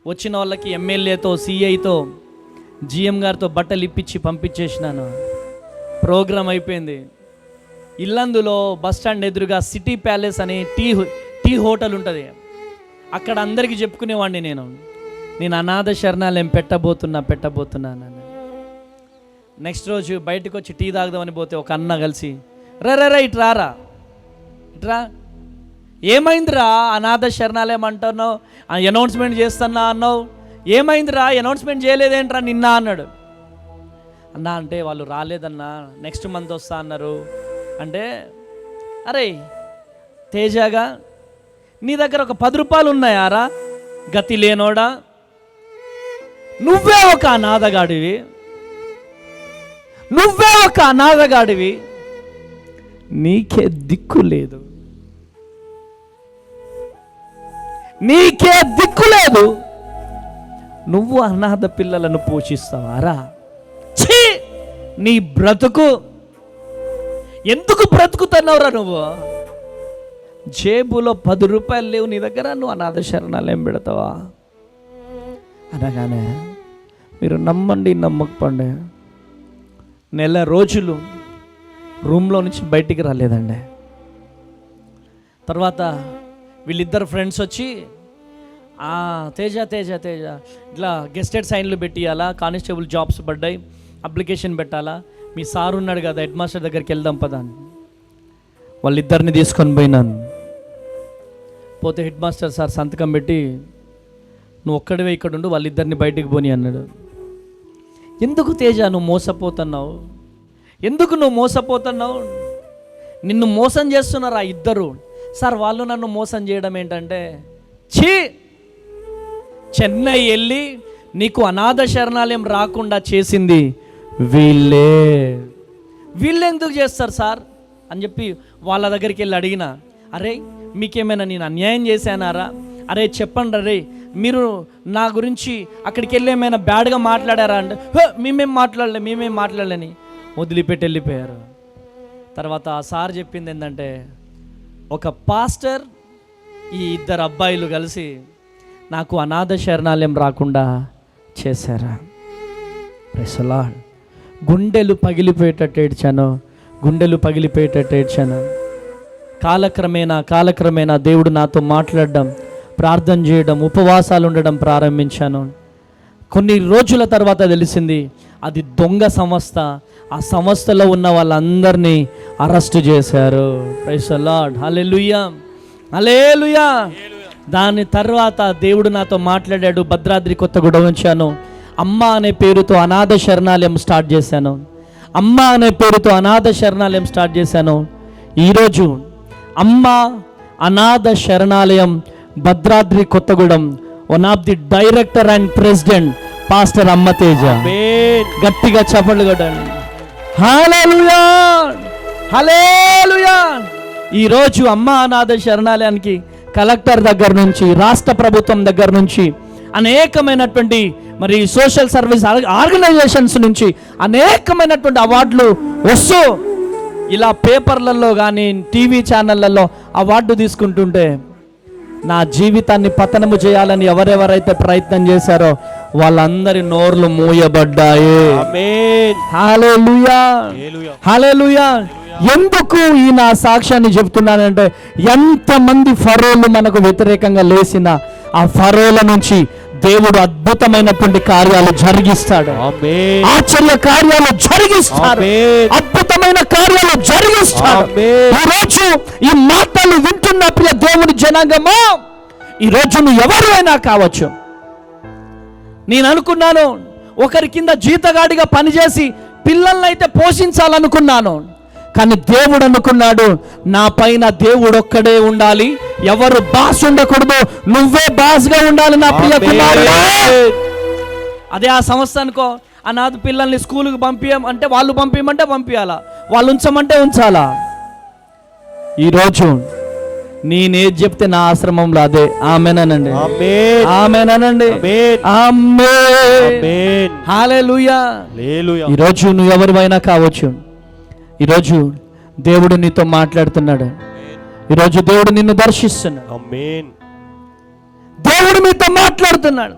Speaker 1: వచ్చిన వాళ్ళకి ఎమ్మెల్యేతో, సిఐతో, జిఎం గారితో బట్టలు ఇప్పించి పంపించేసినాను. ప్రోగ్రాం అయిపోయింది. ఇల్లందులో బస్ స్టాండ్ ఎదురుగా సిటీ ప్యాలెస్ అనే టీ హోటల్ ఉంటుంది. అక్కడ అందరికీ చెప్పుకునేవాడిని, నేను అనాథ శరణాలయం పెట్టబోతున్నాను. నెక్స్ట్ రోజు బయటకు వచ్చి టీ తాగుదామని పోతే ఒక అన్న కలిసి, రా ఇట్రా, ఏమైందిరా అనాథ శరణాలయం అంటున్నావు, అనౌన్స్మెంట్ చేస్తున్నా అన్నావు, ఏమైందిరా అనౌన్స్మెంట్ చేయలేదేంట్రా నిన్న అన్నాడు. అన్నా అంటే వాళ్ళు రాలేదన్నా, నెక్స్ట్ మంత్ వస్తా అన్నారు. అంటే అరే తేజగా, నీ దగ్గర ఒక 10 రూపాయలు ఉన్నాయారా గతి లేనోడా, నువ్వే ఒక అనాథగాడివి, నీకే దిక్కు లేదు, నువ్వు అనాథ పిల్లలను పోషిస్తావారా? ఛీ, నీ బ్రతుకు ఎందుకు బ్రతుకుతున్నావురా నువ్వు? జేబులో 10 రూపాయలు లేవు నీ దగ్గర, నువ్వు అనాథ శరణాలయం పెడతావా అనగానే, మీరు నమ్మండి నమ్మకపోండి, నెల రోజులు రూమ్లో నుంచి బయటికి రాలేదండి. తర్వాత వీళ్ళిద్దరు ఫ్రెండ్స్ వచ్చి, తేజ ఇట్లా గెస్టెడ్ సైన్లు పెట్టియాలా, కానిస్టేబుల్ జాబ్స్ పడ్డాయి, అప్లికేషన్ పెట్టాలా, మీ సార్ ఉన్నాడు కదా హెడ్ మాస్టర్ దగ్గరికి వెళ్దాం పదా అని వాళ్ళిద్దరిని తీసుకొని పోయినాను. పోతే హెడ్ మాస్టర్ సార్ సంతకం పెట్టి, నువ్వు ఒక్కడివే ఇక్కడ ఉండు, వాళ్ళిద్దరిని బయటికి పోని అన్నాడు. ఎందుకు తేజ నువ్వు మోసపోతున్నావు? నిన్ను మోసం చేస్తున్నారు ఆ ఇద్దరు. సార్ వాళ్ళు నన్ను మోసం చేయడం ఏంటంటే, ఛీ, చెన్నై వెళ్ళి నీకు అనాథ శరణాలయం రాకుండా చేసింది వీళ్ళెందుకు చేస్తారు సార్ అని చెప్పి వాళ్ళ దగ్గరికి వెళ్ళి అడిగిన, అరే మీకేమైనా నేను అన్యాయం చేశానారా? అరే చెప్పండి, అరే మీరు నా గురించి అక్కడికి వెళ్ళి ఏమైనా బ్యాడ్గా మాట్లాడారా అంటే, మేమేం మాట్లాడలేని వదిలిపెట్టి వెళ్ళిపోయారు. తర్వాత ఆ సార్ చెప్పింది ఏంటంటే, ఒక పాస్టర్ ఈ ఇద్దరు అబ్బాయిలు కలిసి నాకు అనాథ శరణాలయం రాకుండా చేశారా? Praise the Lord. గుండెలు పగిలిపోయేటట్టు ఏడ్చాను. కాలక్రమేణా దేవుడు నాతో మాట్లాడడం, ప్రార్థన చేయడం, ఉపవాసాలు ఉండడం ప్రారంభించాను. కొన్ని రోజుల తర్వాత తెలిసింది అది దొంగ సంస్థ. ఆ సంస్థలో ఉన్న వాళ్ళందరినీ అరెస్టు చేశారు. Praise the Lord. హల్లెలూయా. దాని తర్వాత దేవుడు నాతో మాట్లాడాడు. భద్రాద్రి కొత్తగూడెం వచ్చాను. అమ్మ అనే పేరుతో అనాథ శరణాలయం స్టార్ట్ చేశాను. ఈరోజు అమ్మ అనాథ శరణాలయం Bhadradri Kothagudem one of the director and president pastor Amma Teja. గట్టిగా చప్పట్లు కొట్టండి. హల్లెలూయా, హల్లెలూయా. ఈరోజు అమ్మ అనాథ శరణాలయానికి కలెక్టర్ దగ్గర నుంచి, రాష్ట్ర ప్రభుత్వం దగ్గర నుంచి, అనేకమైనటువంటి మరి సోషల్ సర్వీస్ ఆర్గనైజేషన్స్ నుంచి అనేకమైనటువంటి అవార్డులు వస్తూ, ఇలా పేపర్లలో కానీ టీవీ ఛానళ్ళల్లో అవార్డు తీసుకుంటుంటే, నా జీవితాన్ని పతనము చేయాలని ఎవరెవరైతే ప్రయత్నం చేశారో వాళ్ళందరి నోర్లు మూయబడ్డాయి. హల్లెలూయా, హల్లెలూయా. ఎందుకు ఈ నా సాక్ష్యాన్ని చెప్తున్నానంటే, ఎంతమంది ఫరోలు మనకు వ్యతిరేకంగా లేచిన ఆ ఫరోల నుంచి దేవుడు అద్భుతమైనటువంటి కార్యాలు జరిగిస్తాడు. ఆశ్చర్య కార్యాలు జరిగిస్తాడు. అద్భుతమైన కార్యాలు జరిగిస్తాడు. ఈరోజు ఈ మాటలు వింటున్న ప్రియ దేవుని జనాంగమా, ఈరోజు నువ్వు ఎవరైనా కావచ్చు. నేను అనుకున్నాను ఒకరి కింద జీతగాడిగా పనిచేసి పిల్లల్ని అయితే పోషించాలనుకున్నాను. కానీ దేవుడు అనుకున్నాడు, నా పైన దేవుడు ఒక్కడే ఉండాలి, ఎవరు బాస్ ఉండకూడదు, నువ్వే బాస్గా ఉండాలి నా ప్రియ కుమారుడా. అదే ఆ సంస్థ అనుకో, అనాథ పిల్లల్ని స్కూల్కి పంపించమంటే వాళ్ళు పంపించమంటే పంపించాలా, వాళ్ళు ఉంచమంటే ఉంచాలా. ఈరోజు నేనేది చెప్తే నా ఆశ్రమంలో అదే ఆమేనండి, ఆమేనండి, హల్లెలూయా. ఈరోజు నువ్వు ఎవరివైనా కావచ్చు, ఈరోజు దేవుడు నీతో మాట్లాడుతున్నాడు, ఈరోజు దేవుడు నిన్ను దర్శిస్తున్నాడు, దేవుడు మీతో మాట్లాడుతున్నాడు,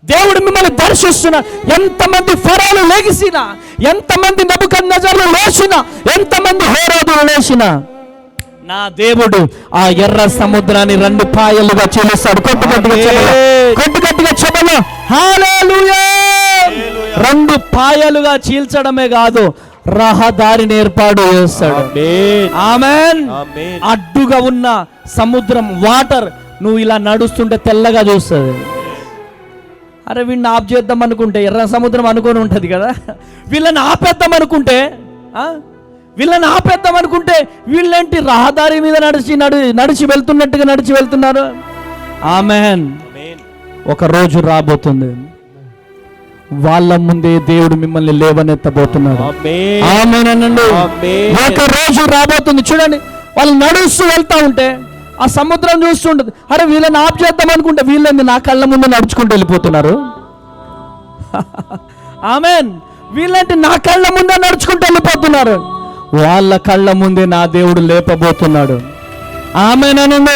Speaker 1: దేవుడు మిమ్మల్ని దర్శిస్తున్నాడు. ఎంతమంది ఫరోలు లేచినా, ఎంతమంది నెబుకద్నెజర్లు లేచినా, ఎంతమంది హేరోదులు లేచినా, నా దేవుడు ఆ ఎర్ర సముద్రాన్ని 2 పాయలుగా చీలుస్తాడు. కొట్టుగట్టిగా చెప్పను హల్లెలూయా. 2 పాయలుగా చీల్చడమే కాదు, రహదారిని ఏర్పాటు చేస్తాడు. ఆమేన్. అడ్డుగా ఉన్న సముద్రం వాటర్ నువ్వు ఇలా నడుస్తుంటే తెల్లగా చూస్తుంది. అరే వీళ్ళని ఆఫ్ చేద్దాం అనుకుంటే ఎర్ర సముద్రం అనుకొని ఉంటుంది కదా, వీళ్ళని ఆపేద్దాం అనుకుంటే వీళ్ళేంటి రహదారి మీద నడిచి వెళ్తున్నట్టుగా నడిచి వెళ్తున్నారు. ఆమేన్. ఒక రోజు రాబోతుంది, వాళ్ళ ముందే దేవుడు మిమ్మల్ని లేవనెత్తబోతున్నాడు. ఆమేనండి. ఒక రోజు రాబోతుంది. చూడండి, వాళ్ళు నడుస్తూ వెళ్తా ఉంటే ఆ సముద్రం చూస్తుంటది, అరే వీళ్ళని ఆఫ్ చేద్దాం అనుకుంటే వీళ్ళని నా కళ్ళ ముందు నడుచుకుంటూ వెళ్ళిపోతున్నారు. ఆమేన్. వీళ్ళంటే నా కళ్ళ ముందే నడుచుకుంటూ వెళ్ళిపోతున్నారు. వాళ్ళ కళ్ళ ముందే నా దేవుడు లేపబోతున్నాడు. ఆమేనండి,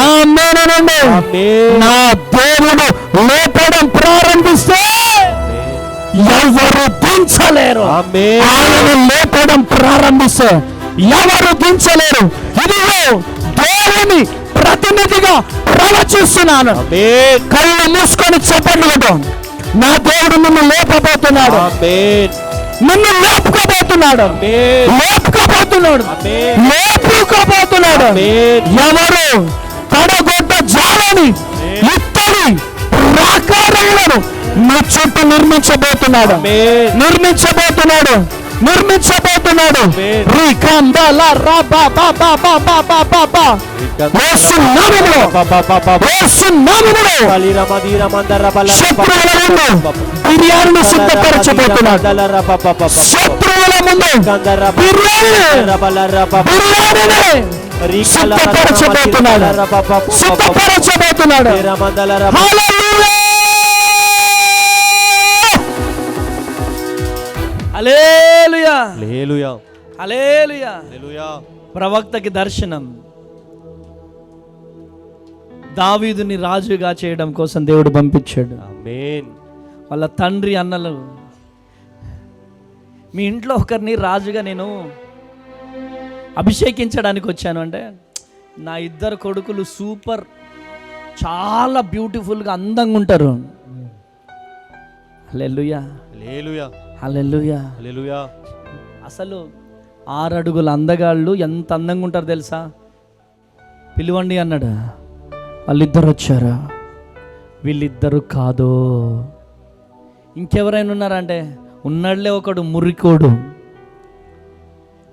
Speaker 1: ఆమేనండి. నా దేవుడు లేపడం ప్రారంభిస్తే ఎవరు దించలేరు. ఆయన లేపడం ప్రారంభిస్తే ఎవరు దించలేరు. ఇదిగో దేవుని ప్రతినిధిగా ప్రవచిస్తున్నాను. కళ్ళు మూసుకొని చెప్పండి, నా దేవుడు నిన్ను లేపబోతున్నాడు, నిన్ను లేపుకోబోతున్నాడు, లేపుకోబోతున్నాడు. ఎవరు తడగొట్ట జాలని ఇత్తడి ప్రాకారములను నీ చుట్టూ నిర్మించబోతున్నాడు. బిర్యానీని సిద్ధపరచబోతున్నాడు. శత్రువుల ముందు సిద్ధపరచబోతున్నాడు. హల్లెలూయా, హల్లెలూయా, హల్లెలూయా. ప్రవక్తకి దర్శనం. దావీదుని రాజుగా చేయడం కోసం దేవుడు పంపించాడు. వాళ్ళ తండ్రి అన్నలు, మీ ఇంట్లో ఒకరిని రాజుగా నేను అభిషేకించడానికి వచ్చాను అంటే, నా 2 కొడుకులు సూపర్, చాలా బ్యూటిఫుల్గా అందంగా ఉంటారు. హల్లెలూయా, హల్లెలూయా, హల్లెలూయా. అసలు 6 అడుగుల అందగాళ్ళు ఎంత అందంగా ఉంటారు తెలుసా? పిలువండి అన్నాడు. వాళ్ళిద్దరు వచ్చారా? వీళ్ళిద్దరు కాదు, ఇంకెవరైనా ఉన్నారంటే ఉన్నాడులే ఒకడు మురికోడు,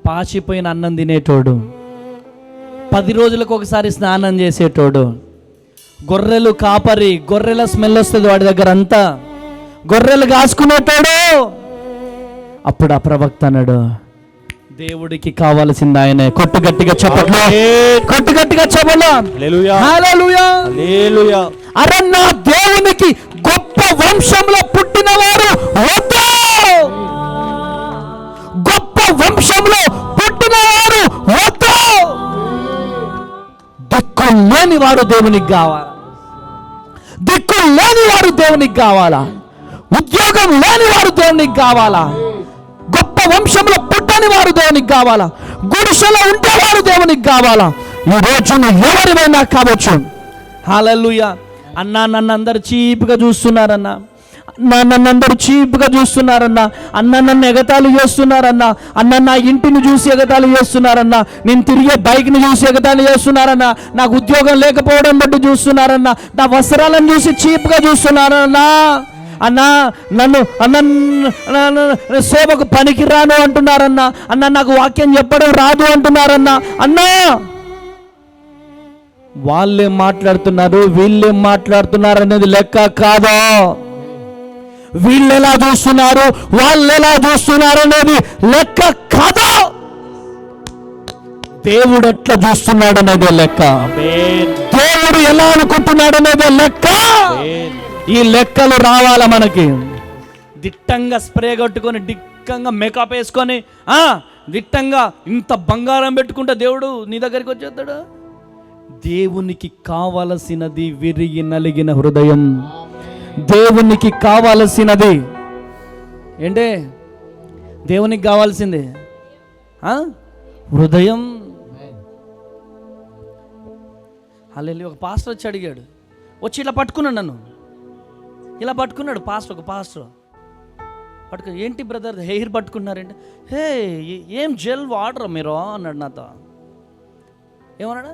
Speaker 1: పాచిపోయిన అన్నం తినేటోడు, 10 రోజులకు ఒకసారి స్నానం చేసేటోడు, గొర్రెలు కాపరి, గొర్రెల స్మెల్ వస్తుంది వాడి దగ్గర అంతా, గొర్రెలు కాసుకునేటోడు. అప్పుడు ఆ ప్రవక్త అన్నాడు, దేవుడికి కావాల్సింది ఆయనే. కొట్టుగట్టిగా చెప్పట్లు, కొట్టుగట్టిగా చెప్పలు. అరే నా దేవునికి గొప్ప వంశంలో పుట్టిన వారు వద్దు, గొప్ప వంశంలో పుట్టిన వారు వద్దు. దిక్కు లేని వాడు దేవునికి కావాలా, దిక్కు లేని వాడు దేవునికి కావాలా, ఉద్యోగం లేని వాడు దేవునికి కావాలా, గొప్ప వంశంలో పుట్టని వారు దేవునికి కావాలా, గుడిసెలో ఉండేవారు దేవునికి కావాలా. ఈ రోజున ఎవరివైనా కావచ్చు. హల్లెలూయా. అన్నా నన్ను అందరు చీప్గా చూస్తున్నారన్నా, నన్ను అందరూ చీప్గా చూస్తున్నారన్నా, అన్న నన్ను ఎగతాళి చేస్తున్నారన్నా, అన్న నా ఇంటిని చూసి ఎగతాళి చేస్తున్నారన్నా, నేను తిరిగే బైక్ని చూసి ఎగతాళి చేస్తున్నారన్నా, నాకు ఉద్యోగం లేకపోవడం బట్టి చూస్తున్నారన్నా, నా వస్త్రాలను చూసి చీప్గా చూస్తున్నారన్నా. అన్నా నన్ను సేవకు పనికి రాను అంటున్నారన్నా, అన్నా నాకు వాక్యం చెప్పడం రాదు అంటున్నారన్నా. అన్నా వాళ్ళేం మాట్లాడుతున్నారు వీళ్ళేం మాట్లాడుతున్నారు అనేది లెక్క కాదు. వీళ్ళు ఎలా చూస్తున్నారు వాళ్ళు ఎలా చూస్తున్నారు అనేది లెక్క కాదు. దేవుడు ఎట్లా చూస్తున్నాడు అనేది లెక్క. దేవుడు ఎలా అనుకుంటున్నాడు అనేది లెక్క. ఈ లెక్కలు రావాలా మనకి. దిట్టంగా స్ప్రే కొట్టుకొని దిట్టంగా మేకప్ వేసుకొని దిట్టంగా ఇంత బంగారం పెట్టుకుంటే దేవుడు నీ దగ్గరికి వచ్చేస్తాడు. దేవునికి కావలసినది విరిగి నలిగిన హృదయం. దేవునికి కావలసినది ఏంటే? దేవునికి కావాల్సింది హృదయం. హల్లెలూయా. ఒక పాస్టర్ వచ్చి అడిగాడు, వచ్చి ఇలా పట్టుకున్నాడు, నన్ను ఇలా పట్టుకున్నాడు పాస్టర్. ఒక పాస్టర్ పట్టుకు, ఏంటి బ్రదర్ హెయిర్ పట్టుకున్నారంటే, హే ఏం జెల్ వాడరా మీరు అన్నాడు నాతో. ఏమన్నాడు?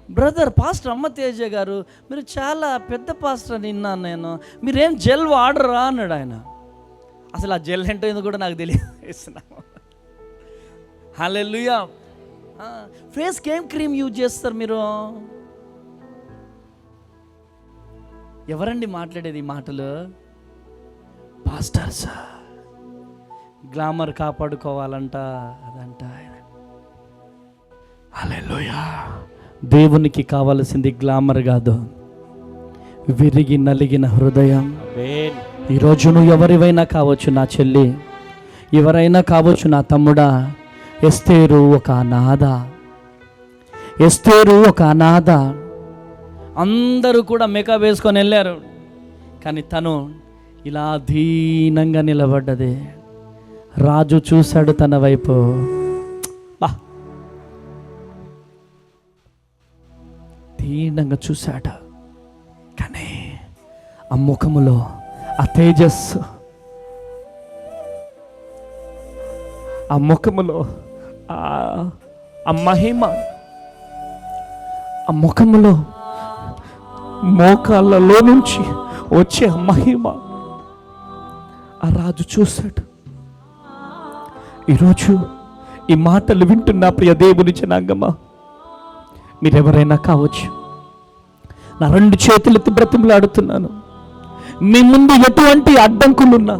Speaker 1: బ్రదర్ పాస్టర్ అమ్మ తేజ గారు మీరు చాలా పెద్ద పాస్టర్ అని విన్నాను నేను, మీరేం జెల్ వాడరా అన్నాడు ఆయన. అసలు ఆ జెల్ ఏంటో కూడా నాకు తెలియదు. హల్లెలూయా. ఫేస్కి ఏం క్రీమ్ యూజ్ చేస్తారు మీరు? ఎవరండి మాట్లాడేది ఈ మాటలు? పాస్టర్స్. గ్లామర్ కాపాడుకోవాలంట అదంట. హల్లెలూయా. దేవునికి కావాల్సింది గ్లామర్ కాదు, విరిగి నలిగిన హృదయం. ఈరోజు నువ్వు ఎవరివైనా కావచ్చు, నా చెల్లి, ఎవరైనా కావచ్చు, నా తమ్ముడా. ఎస్తేరు ఒక అనాథ. ఎస్తేరు ఒక అనాథ. అందరూ కూడా మేకప్ వేసుకొని వెళ్ళారు, కానీ తను ఇలా దీనంగా నిలబడ్డది. రాజు చూశాడు తన వైపు. దీనంగా చూశాడు, కానీ ఆ ముఖములో ఆ తేజస్సు, ఆ ముఖములో ఆ మహిమ, ఆ ముఖములో మోకాళ్ళలో నుంచి వచ్చే ఆ మహిమ ఆ రాజు చూశాడు. ఈరోజు ఈ మాటలు వింటున్న ప్రియ దేవుని జనాంగమా, మీరెవరైనా కావచ్చు, నా రెండు చేతులెత్తి బ్రతిమలాడుతున్నాను. మీ ముందు ఎటువంటి అడ్డంకులున్నా,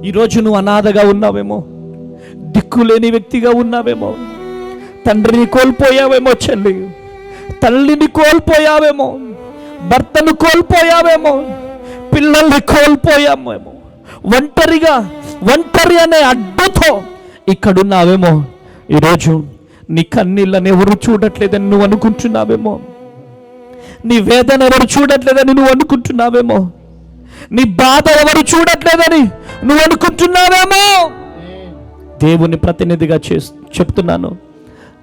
Speaker 1: ఈరోజు నువ్వు అనాథగా ఉన్నావేమో, దిక్కులేని వ్యక్తిగా ఉన్నావేమో, తండ్రిని కోల్పోయావేమో, చెల్లి తల్లిని కోల్పోయావేమో, భర్తను కోల్పోయావేమో, పిల్లల్ని కోల్పోయామేమో, ఒంటరి అనే అడ్డుతో ఇక్కడున్నావేమో. ఈరోజు నీ కన్నీళ్ళని ఎవరు చూడట్లేదని నువ్వు అనుకుంటున్నావేమో, నీ వేదన ఎవరు చూడట్లేదని నువ్వు అనుకుంటున్నావేమో, నీ బాధ ఎవరు చూడట్లేదని నువ్వు అనుకుంటున్నావేమో. దేవుని ప్రతినిధిగా చెప్తున్నాను,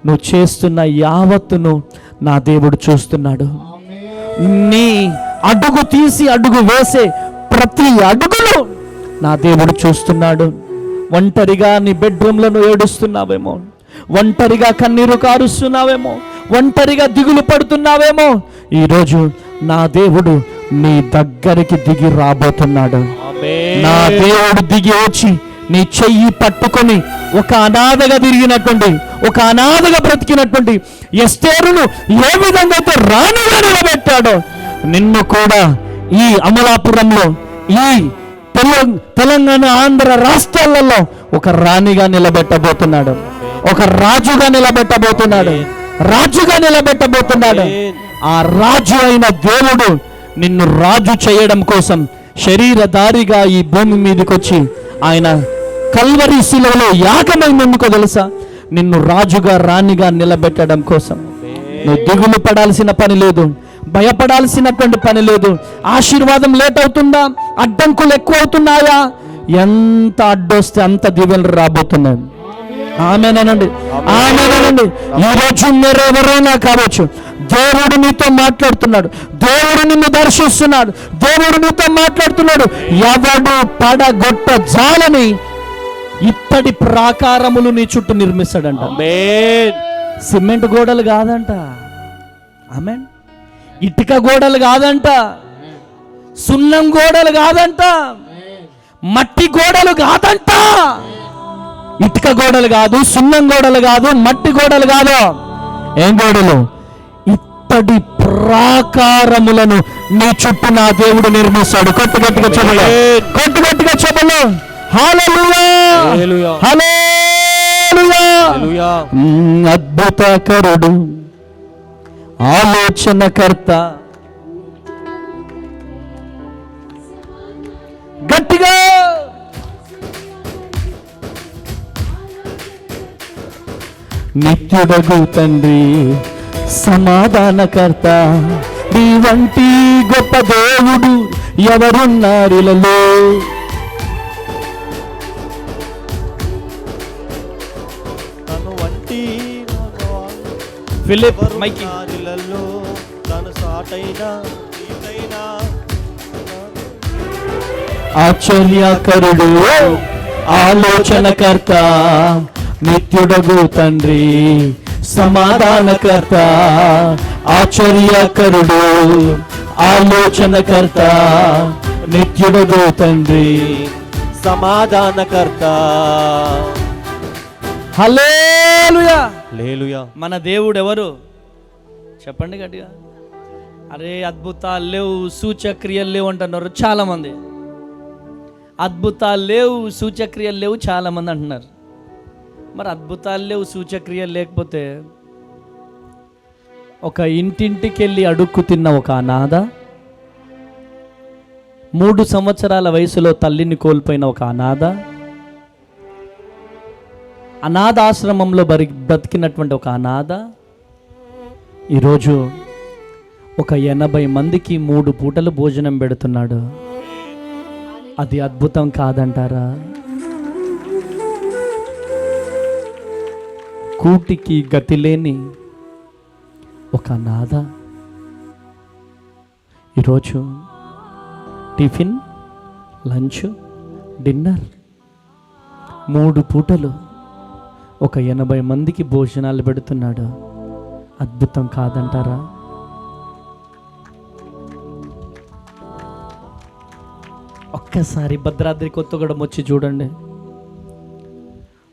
Speaker 1: నువ్వు చేస్తున్న యావత్తును నా దేవుడు చూస్తున్నాడు. నీ అడుగు తీసి అడుగు వేసే ప్రతి అడుగును నా దేవుడు చూస్తున్నాడు. ఒంటరిగా నీ బెడ్రూమ్లో నువ్వు ఏడుస్తున్నావేమో, ఒంటరిగా కన్నీరు కారుస్తున్నావేమో, ఒంటరిగా దిగులు పడుతున్నావేమో. ఈరోజు నా దేవుడు నీ దగ్గరికి దిగి రాబోతున్నాడు. నా దేవుడు దిగి వచ్చి నీ చెయ్యి పట్టుకొని ఒక అనాథగా తిరిగినటువంటి, ఒక అనాథగా బ్రతికినటువంటి ఎస్తేరును ఏ విధంగా అయితే రాణిగా నిలబెట్టాడో, నిన్ను కూడా ఈ అమలాపురంలో, ఈ తెలంగాణ ఆంధ్ర రాష్ట్రాలలో ఒక రాణిగా నిలబెట్టబోతున్నాడు, ఒక రాజుగా నిలబెట్టబోతున్నాడు, రాజుగా నిలబెట్టబోతున్నాడు. ఆ రాజు అయిన దేవుడు నిన్ను రాజు చేయడం కోసం శరీరధారిగా ఈ భూమి మీదకి వచ్చి ఆయన కల్వరి శిలువలో యాగమైనందుకు తెలుసా, నిన్ను రాజుగా రాణిగా నిలబెట్టడం కోసం. నువ్వు దిగులు పడాల్సిన పని లేదు, భయపడాల్సినటువంటి పని లేదు. ఆశీర్వాదం లేట్ అవుతుందా? అడ్డంకులు ఎక్కువ అవుతున్నాయా? ఎంత అడ్డొస్తే అంత దీవెనలు రాబోతున్నాయి. ఆమేనండి, ఆమేనండి. ఈరోజు మీరెవరైనా కావచ్చు, దేవుడు నీతో మాట్లాడుతున్నాడు, దేవుడు నిన్ను దర్శిస్తున్నాడు, దేవుడు నీతో మాట్లాడుతున్నాడు. ఎవడు పడగొట్ట జాలని ఇత్తడి ప్రాకారములు నీ చుట్టూ నిర్మిస్తాడంట. సిమెంట్ గోడలు కాదంట, ఆమేన్. ఇటుక గోడలు కాదంట, సున్నం గోడలు కాదంట, మట్టి గోడలు కాదంట, ఇటుక గోడలు కాదు, సున్నం గోడలు కాదు, మట్టి గోడలు కాదు. ఏం గోడలు? ఇత్తడి ప్రాకారములను నీ చుట్టూ నా దేవుడు నిర్మిస్తాడు. కొట్టు గట్టిగా చెప్పలు, కొట్టు గట్టిగా చెప్పలు. హల్లెలూయా, హల్లెలూయా. అద్భుతకరుడు, ఆలోచనకర్త, గట్టిగా నిత్యుడగు తండ్రి, సమాధానకర్త, నీ వంటి గొప్ప దేవుడు ఎవరున్నారిలలో.
Speaker 3: తను వంటి
Speaker 1: ఫిలిప్ మైకి
Speaker 3: నారిలలో తను సాటైన నీకైనా
Speaker 1: ఆశ్చర్యకరుడు, ఆలోచనకర్త, నిత్యుడగు తండ్రి, సమాధానకర్త, ఆశ్చర్యకరుడు, ఆలోచనకర్త, నిత్యుడగు తండ్రి,
Speaker 3: సమాధానకర్త.
Speaker 1: హల్లెలూయా,
Speaker 3: హల్లెలూయా.
Speaker 1: మన దేవుడు ఎవరు చెప్పండి గట్టిగా. అరే అద్భుతాలు లేవు, సూచక్రియలు లేవు అంటున్నారు చాలామంది. అద్భుతాలు లేవు, సూచక్రియలు లేవు చాలామంది అంటున్నారు. మరి అద్భుతాలు లేవు, సూచక్రియలు లేకపోతే ఒక ఇంటింటికి వెళ్ళి అడుక్కు తిన్న ఒక అనాథ, 3 సంవత్సరాల వయసులో తల్లిని కోల్పోయిన ఒక అనాథ, అనాథాశ్రమంలో బ్రతికినటువంటి ఒక అనాథ ఈరోజు ఒక 80 మందికి 3 పూటలు భోజనం పెడుతున్నాడు. అది అద్భుతం కాదంటారా? కూటికి గతి లేని ఒక అనాథ ఈరోజు టిఫిన్, లంచ్, డిన్నర్ 3 పూటలు ఒక 80 మందికి భోజనాలు పెడుతున్నాడు. అద్భుతం కాదంటారా? ఒక్కసారి భద్రాద్రి కొత్తగూడెం వచ్చి చూడండి.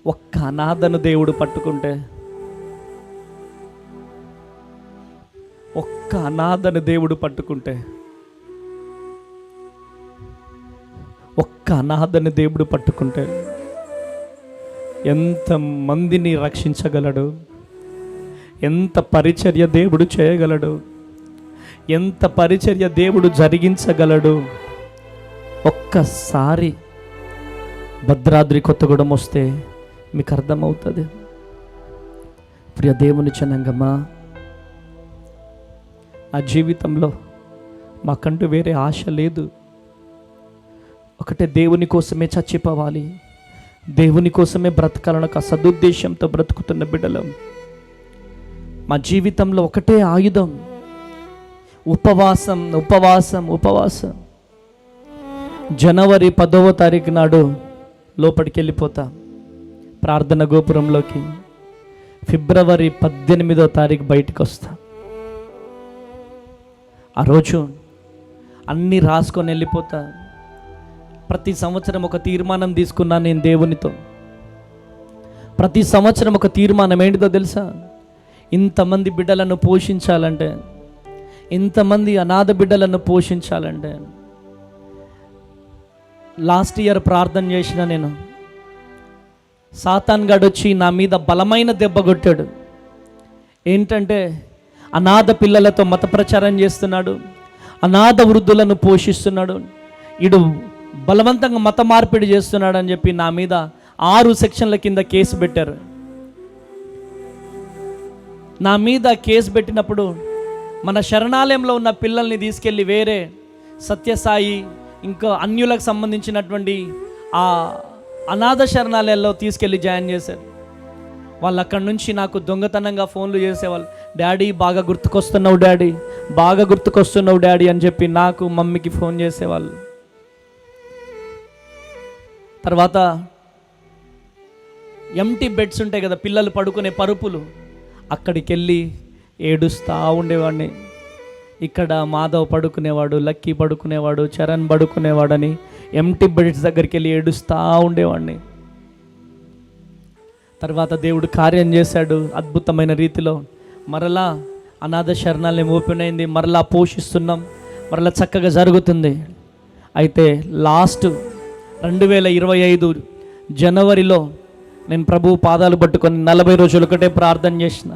Speaker 1: ఒక్క అనాథను దేవుడు పట్టుకుంటే, ఒక్క అనాథను దేవుడు పట్టుకుంటే, ఒక్క అనాథను దేవుడు పట్టుకుంటే ఎంత మందిని రక్షించగలడు, ఎంత పరిచర్య దేవుడు చేయగలడు, ఎంత పరిచర్య దేవుడు జరిగించగలడు. ఒక్కసారి భద్రాద్రి కొత్తగూడెం వస్తే మీకు అర్థమవుతుంది. ప్రియ దేవుని జనాంగమా, నా జీవితంలో మాకంటూ వేరే ఆశ లేదు. ఒకటే దేవుని కోసమే చచ్చిపోవాలి, దేవుని కోసమే బ్రతకాలని ఒక సదుద్దేశంతో బ్రతుకుతున్న బిడ్డలం. మా జీవితంలో ఒకటే ఆయుధం, ఉపవాసం, ఉపవాసం, ఉపవాసం. జనవరి 10వ తారీఖు నాడు లోపలికి వెళ్ళిపోతా ప్రార్థన గోపురంలోకి. ఫిబ్రవరి 18వ తారీఖు బయటకు వస్తా. ఆ రోజు అన్నీ రాసుకొని వెళ్ళిపోతా. ప్రతి సంవత్సరం ఒక తీర్మానం తీసుకున్నాను నేను దేవునితో. ప్రతి సంవత్సరం ఒక తీర్మానం ఏంటిదో తెలుసా? ఇంతమంది బిడ్డలను పోషించాలంటే, ఇంతమంది అనాథ బిడ్డలను పోషించాలంటే. లాస్ట్ ఇయర్ ప్రార్థన చేసిన నేను, సాతాన్ గాడు వచ్చి నా మీద బలమైన దెబ్బ కొట్టాడు. ఏంటంటే అనాథ పిల్లలతో మత ప్రచారం చేస్తున్నాడు, అనాథ వృద్ధులను పోషిస్తున్నాడు, ఇడు బలవంతంగా మత మార్పిడి చేస్తున్నాడు అని చెప్పి నా మీద 6 సెక్షన్ల కింద కేసు పెట్టారు. నా మీద కేసు పెట్టినప్పుడు మన శరణాలయంలో ఉన్న పిల్లల్ని తీసుకెళ్ళి వేరే సత్యసాయి ఇంకా అన్యులకు సంబంధించినటువంటి ఆ అనాథ శరణాలయాల్లో తీసుకెళ్ళి జాయిన్ చేశారు. వాళ్ళు అక్కడి నుంచి నాకు దొంగతనంగా ఫోన్లు చేసేవాళ్ళు. డాడీ బాగా గుర్తుకొస్తున్నావు డాడీ, బాగా గుర్తుకొస్తున్నావు డాడీ అని చెప్పి నాకు మమ్మీకి ఫోన్ చేసేవాళ్ళు. తర్వాత ఎంటీ బెడ్స్ ఉంటాయి కదా, పిల్లలు పడుకునే పరుపులు, అక్కడికి వెళ్ళి ఏడుస్తూ ఉండేవాడిని. ఇక్కడ మాధవ్ పడుకునేవాడు, లక్కీ పడుకునేవాడు, చరణ్ పడుకునేవాడని ఎంటీ బెడ్స్ దగ్గరికి వెళ్ళి ఏడుస్తూ ఉండేవాడిని. తర్వాత దేవుడు కార్యం చేశాడు అద్భుతమైన రీతిలో. మరలా అనాథ శరణాలయం ఓపెన్ అయింది, మరలా పోషిస్తున్నాం, మరలా చక్కగా జరుగుతుంది. అయితే లాస్ట్ 2025 జనవరిలో నేను ప్రభు పాదాలు పట్టుకొని 40 రోజులు ఒకటే ప్రార్థన చేసిన.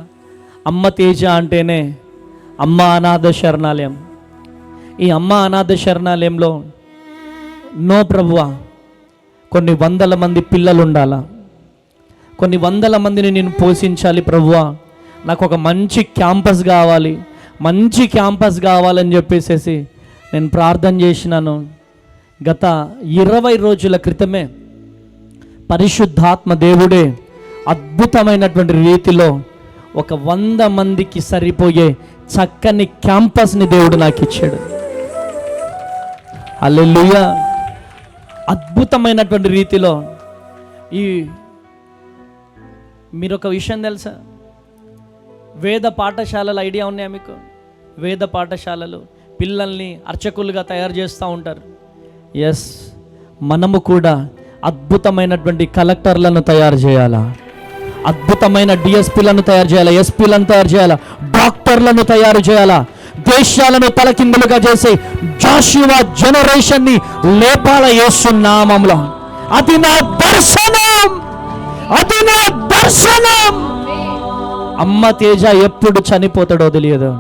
Speaker 1: అమ్మ తేజ అంటేనే అమ్మ అనాథ శరణాలయం. ఈ అమ్మ అనాథ శరణాలయంలో నో ప్రభువా, కొన్ని వందల మంది పిల్లలు ఉండాలా, కొన్ని వందల మందిని నేను పోషించాలి ప్రభువా, నాకు ఒక మంచి క్యాంపస్ కావాలి, మంచి క్యాంపస్ కావాలని చెప్పేసి నేను ప్రార్థన చేసినాను. గత 20 రోజుల క్రితమే పరిశుద్ధాత్మ దేవుడే అద్భుతమైనటువంటి రీతిలో ఒక 100 మందికి సరిపోయే చక్కని క్యాంపస్ని దేవుడు నాకు ఇచ్చాడు. హల్లెలూయా. అద్భుతమైనటువంటి రీతిలో మీరు ఒక విషయం తెలుసా, వేద పాఠశాలల ఐడియా ఉన్నాయా మీకు? వేద పాఠశాలలు పిల్లల్ని అర్చకులుగా తయారు చేస్తూ ఉంటారు. ఎస్, మనము కూడా అద్భుతమైనటువంటి కలెక్టర్లను తయారు చేయాలా, అద్భుతమైన డిఎస్పీలను తయారు చేయాలా, ఎస్పీలను తయారు చేయాలా, డాక్టర్లను తయారు చేయాలా, దేశాలను తలకిందులుగా చేసే జాషువా జనరేషన్ని లేపాల యేసు నామములో. అది నా దర్శనం, అది నా దర్శనం. అమ్మ తేజ ఎప్పుడు చనిపోతాడో తెలియదు,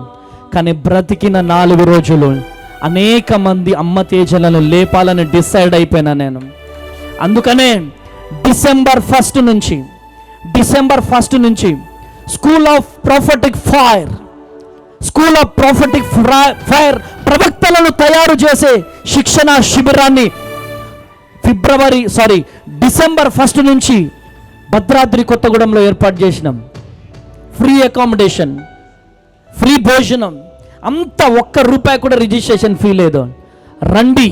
Speaker 1: కానీ బ్రతికిన 4 రోజులు అనేక మంది అమ్మ తేజలను లేపాలని డిసైడ్ అయిపోయినా నేను. అందుకనే డిసెంబర్ ఫస్ట్ నుంచి స్కూల్ ఆఫ్ ప్రాఫెటిక్ ఫైర్ ప్రవక్తలను తయారు చేసే శిక్షణ శిబిరాన్ని డిసెంబర్ 1 నుంచి భద్రాద్రి కొత్తగూడెంలో ఏర్పాటు చేసినాం. ఫ్రీ అకామిడేషన్, ఫ్రీ భోజనం, అంత ₹1 కూడా రిజిస్ట్రేషన్ ఫీ లేదు. రండి,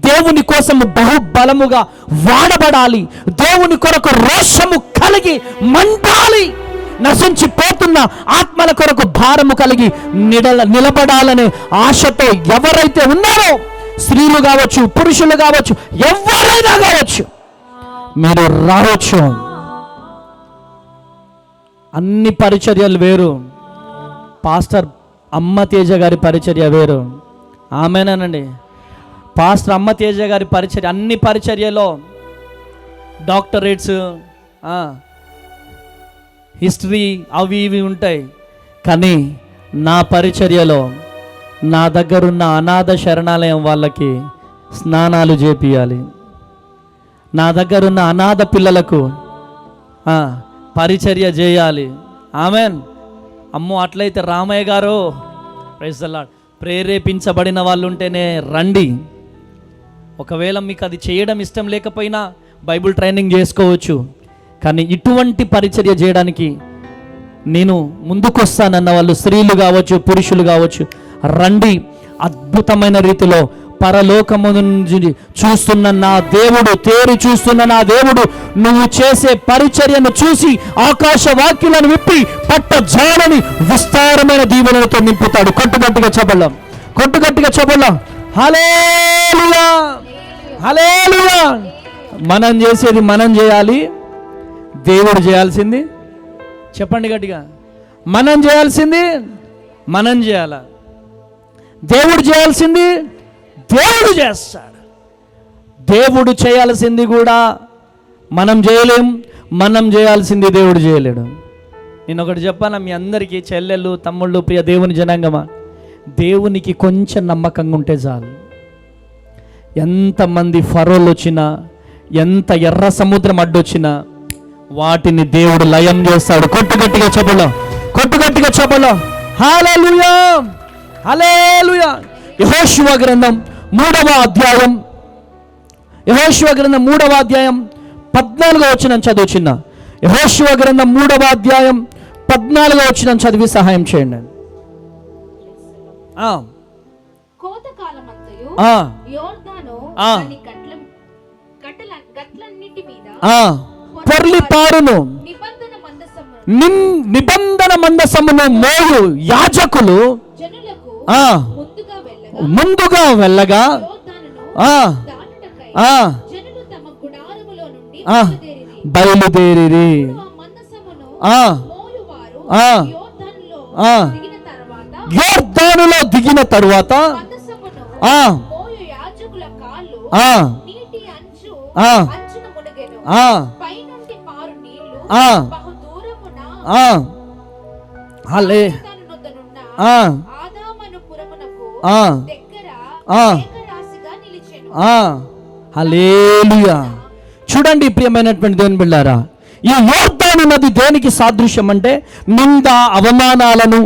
Speaker 1: దేవుని కోసం బహుబలముగా వాడబడాలి, దేవుని కొరకు రోషము కలిగి మండాలి, నశించిపోతున్న ఆత్మల కొరకు భారము కలిగి నిలబడాలనే ఆశతో ఎవరైతే ఉన్నారో, స్త్రీలు కావచ్చు, పురుషులు కావచ్చు, ఎవరైనా కావచ్చు, మీరు రావచ్చు. అన్ని పరిచర్యలు వేరు, పాస్టర్ అమ్మ తేజ గారి పరిచర్య వేరు. ఆమెనండి, పాస్టర్ అమ్మ తేజ గారి పరిచర్య, అన్ని పరిచర్యలో డాక్టరేట్స్, హిస్టరీ అవి ఇవి ఉంటాయి. కానీ నా పరిచర్యలో నా దగ్గరున్న అనాథ శరణాలయం వాళ్ళకి స్నానాలు చేపియాలి, నా దగ్గరున్న అనాథ పిల్లలకు పరిచర్య చేయాలి. ఆమెన్. అమ్మో, అట్లయితే రామయ్య గారు ప్రైజ్ ది లార్డ్, ప్రేరేపించబడిన వాళ్ళు ఉంటేనే రండి. ఒకవేళ మీకు అది చేయడం ఇష్టం లేకపోయినా బైబిల్ ట్రైనింగ్ చేసుకోవచ్చు, కానీ ఇటువంటి పరిచర్య చేయడానికి నేను ముందుకొస్తానన్న వాళ్ళు స్త్రీలు కావచ్చు, పురుషులు కావచ్చు, రండి. అద్భుతమైన రీతిలో పరలోకము నుంచి చూస్తున్న నా దేవుడు, తేరి చూస్తున్న నా దేవుడు, నువ్వు చేసే పరిచర్యను చూసి ఆకాశ వాక్యులను విప్పి పట్ట జాడని విస్తారమైన దీవెనలతో నింపుతాడు. కొట్టుగట్టిగా చెప్పలం. హల్లెలూయా, హల్లెలూయా. మనం చేసేది మనం చేయాలి, దేవుడు చేయాల్సింది చెప్పండి గట్టిగా, మనం చేయాల్సింది మనం చేయాల, దేవుడు చేయాల్సింది దేవుడు చేస్తాడు. దేవుడు చేయాల్సింది కూడా మనం చేయలేం, మనం చేయాల్సింది దేవుడు చేయలేడు. నేను ఒకటి చెప్పాను మీ అందరికీ, చెల్లెళ్ళు, తమ్ముళ్ళు, ప్రియ దేవుని జనాంగమా, దేవునికి కొంచెం నమ్మకంగా ఉంటే చాలు. ఎంతమంది ఫరోలు వచ్చినా, ఎంత ఎర్ర సముద్రం అడ్డొచ్చినా వాటిని దేవుడు లయం చేస్తాడు. కొట్టుగట్టిగా చెప్పలో హల్లెలూయా, హల్లెలూయా. యెహోషువ గ్రంథం 3వ అధ్యాయం 14వ వచనం చదువు చిన్న. యెహోషువ గ్రంథం 3వ అధ్యాయం 14వ వచనం చదివి సహాయం చేయండి.
Speaker 2: కోతకాలమంతయు యోర్దాను గట్లన్నిటి మీద
Speaker 1: పొర్లి పారును, నిబంధన మందసమును మోగు యాజకులు ఆ,
Speaker 2: ముందుగా వెళ్ళగా
Speaker 1: యోర్దానును
Speaker 2: యోర్దానును
Speaker 1: ఆ,
Speaker 2: దాటుటకై
Speaker 1: ఆ,
Speaker 2: జనులు తమ గుడారములో నుండి
Speaker 1: ఆ, బయలుదేరిరి.
Speaker 2: ఆ మందసమును
Speaker 1: ఆ,
Speaker 2: మోయువారు
Speaker 1: ఆ,
Speaker 2: యోర్దానులో
Speaker 1: ఆ,
Speaker 2: దిగిన తర్వాత
Speaker 1: యోర్దానులో దిగిన తరువాత
Speaker 2: మందసమును
Speaker 1: ఆ,
Speaker 2: మోయు యాజకుల కాళ్ళు
Speaker 1: ఆ,
Speaker 2: నీటి అంచున మునిగెను.
Speaker 1: ఆ,
Speaker 2: పైనుండి పారు నీళ్లు
Speaker 1: ఆ,
Speaker 2: బహు దూరమున
Speaker 1: ఆ, హల్లే
Speaker 2: యోర్దాను నొద్దనున్న
Speaker 1: ఆ,
Speaker 2: ఆదామను పురమునకు
Speaker 1: ఆ,
Speaker 2: దగ్గర
Speaker 1: ఆ,
Speaker 2: ఏకరాశిగా నిలిచెను.
Speaker 1: ఆ, హల్లెలూయా. చూడండి ప్రియమైనటువంటి దేవుని బిడ్డారా, ఈ యోర్దాను నది దేనికి సాదృశ్యం అంటే నింద అవమానాలను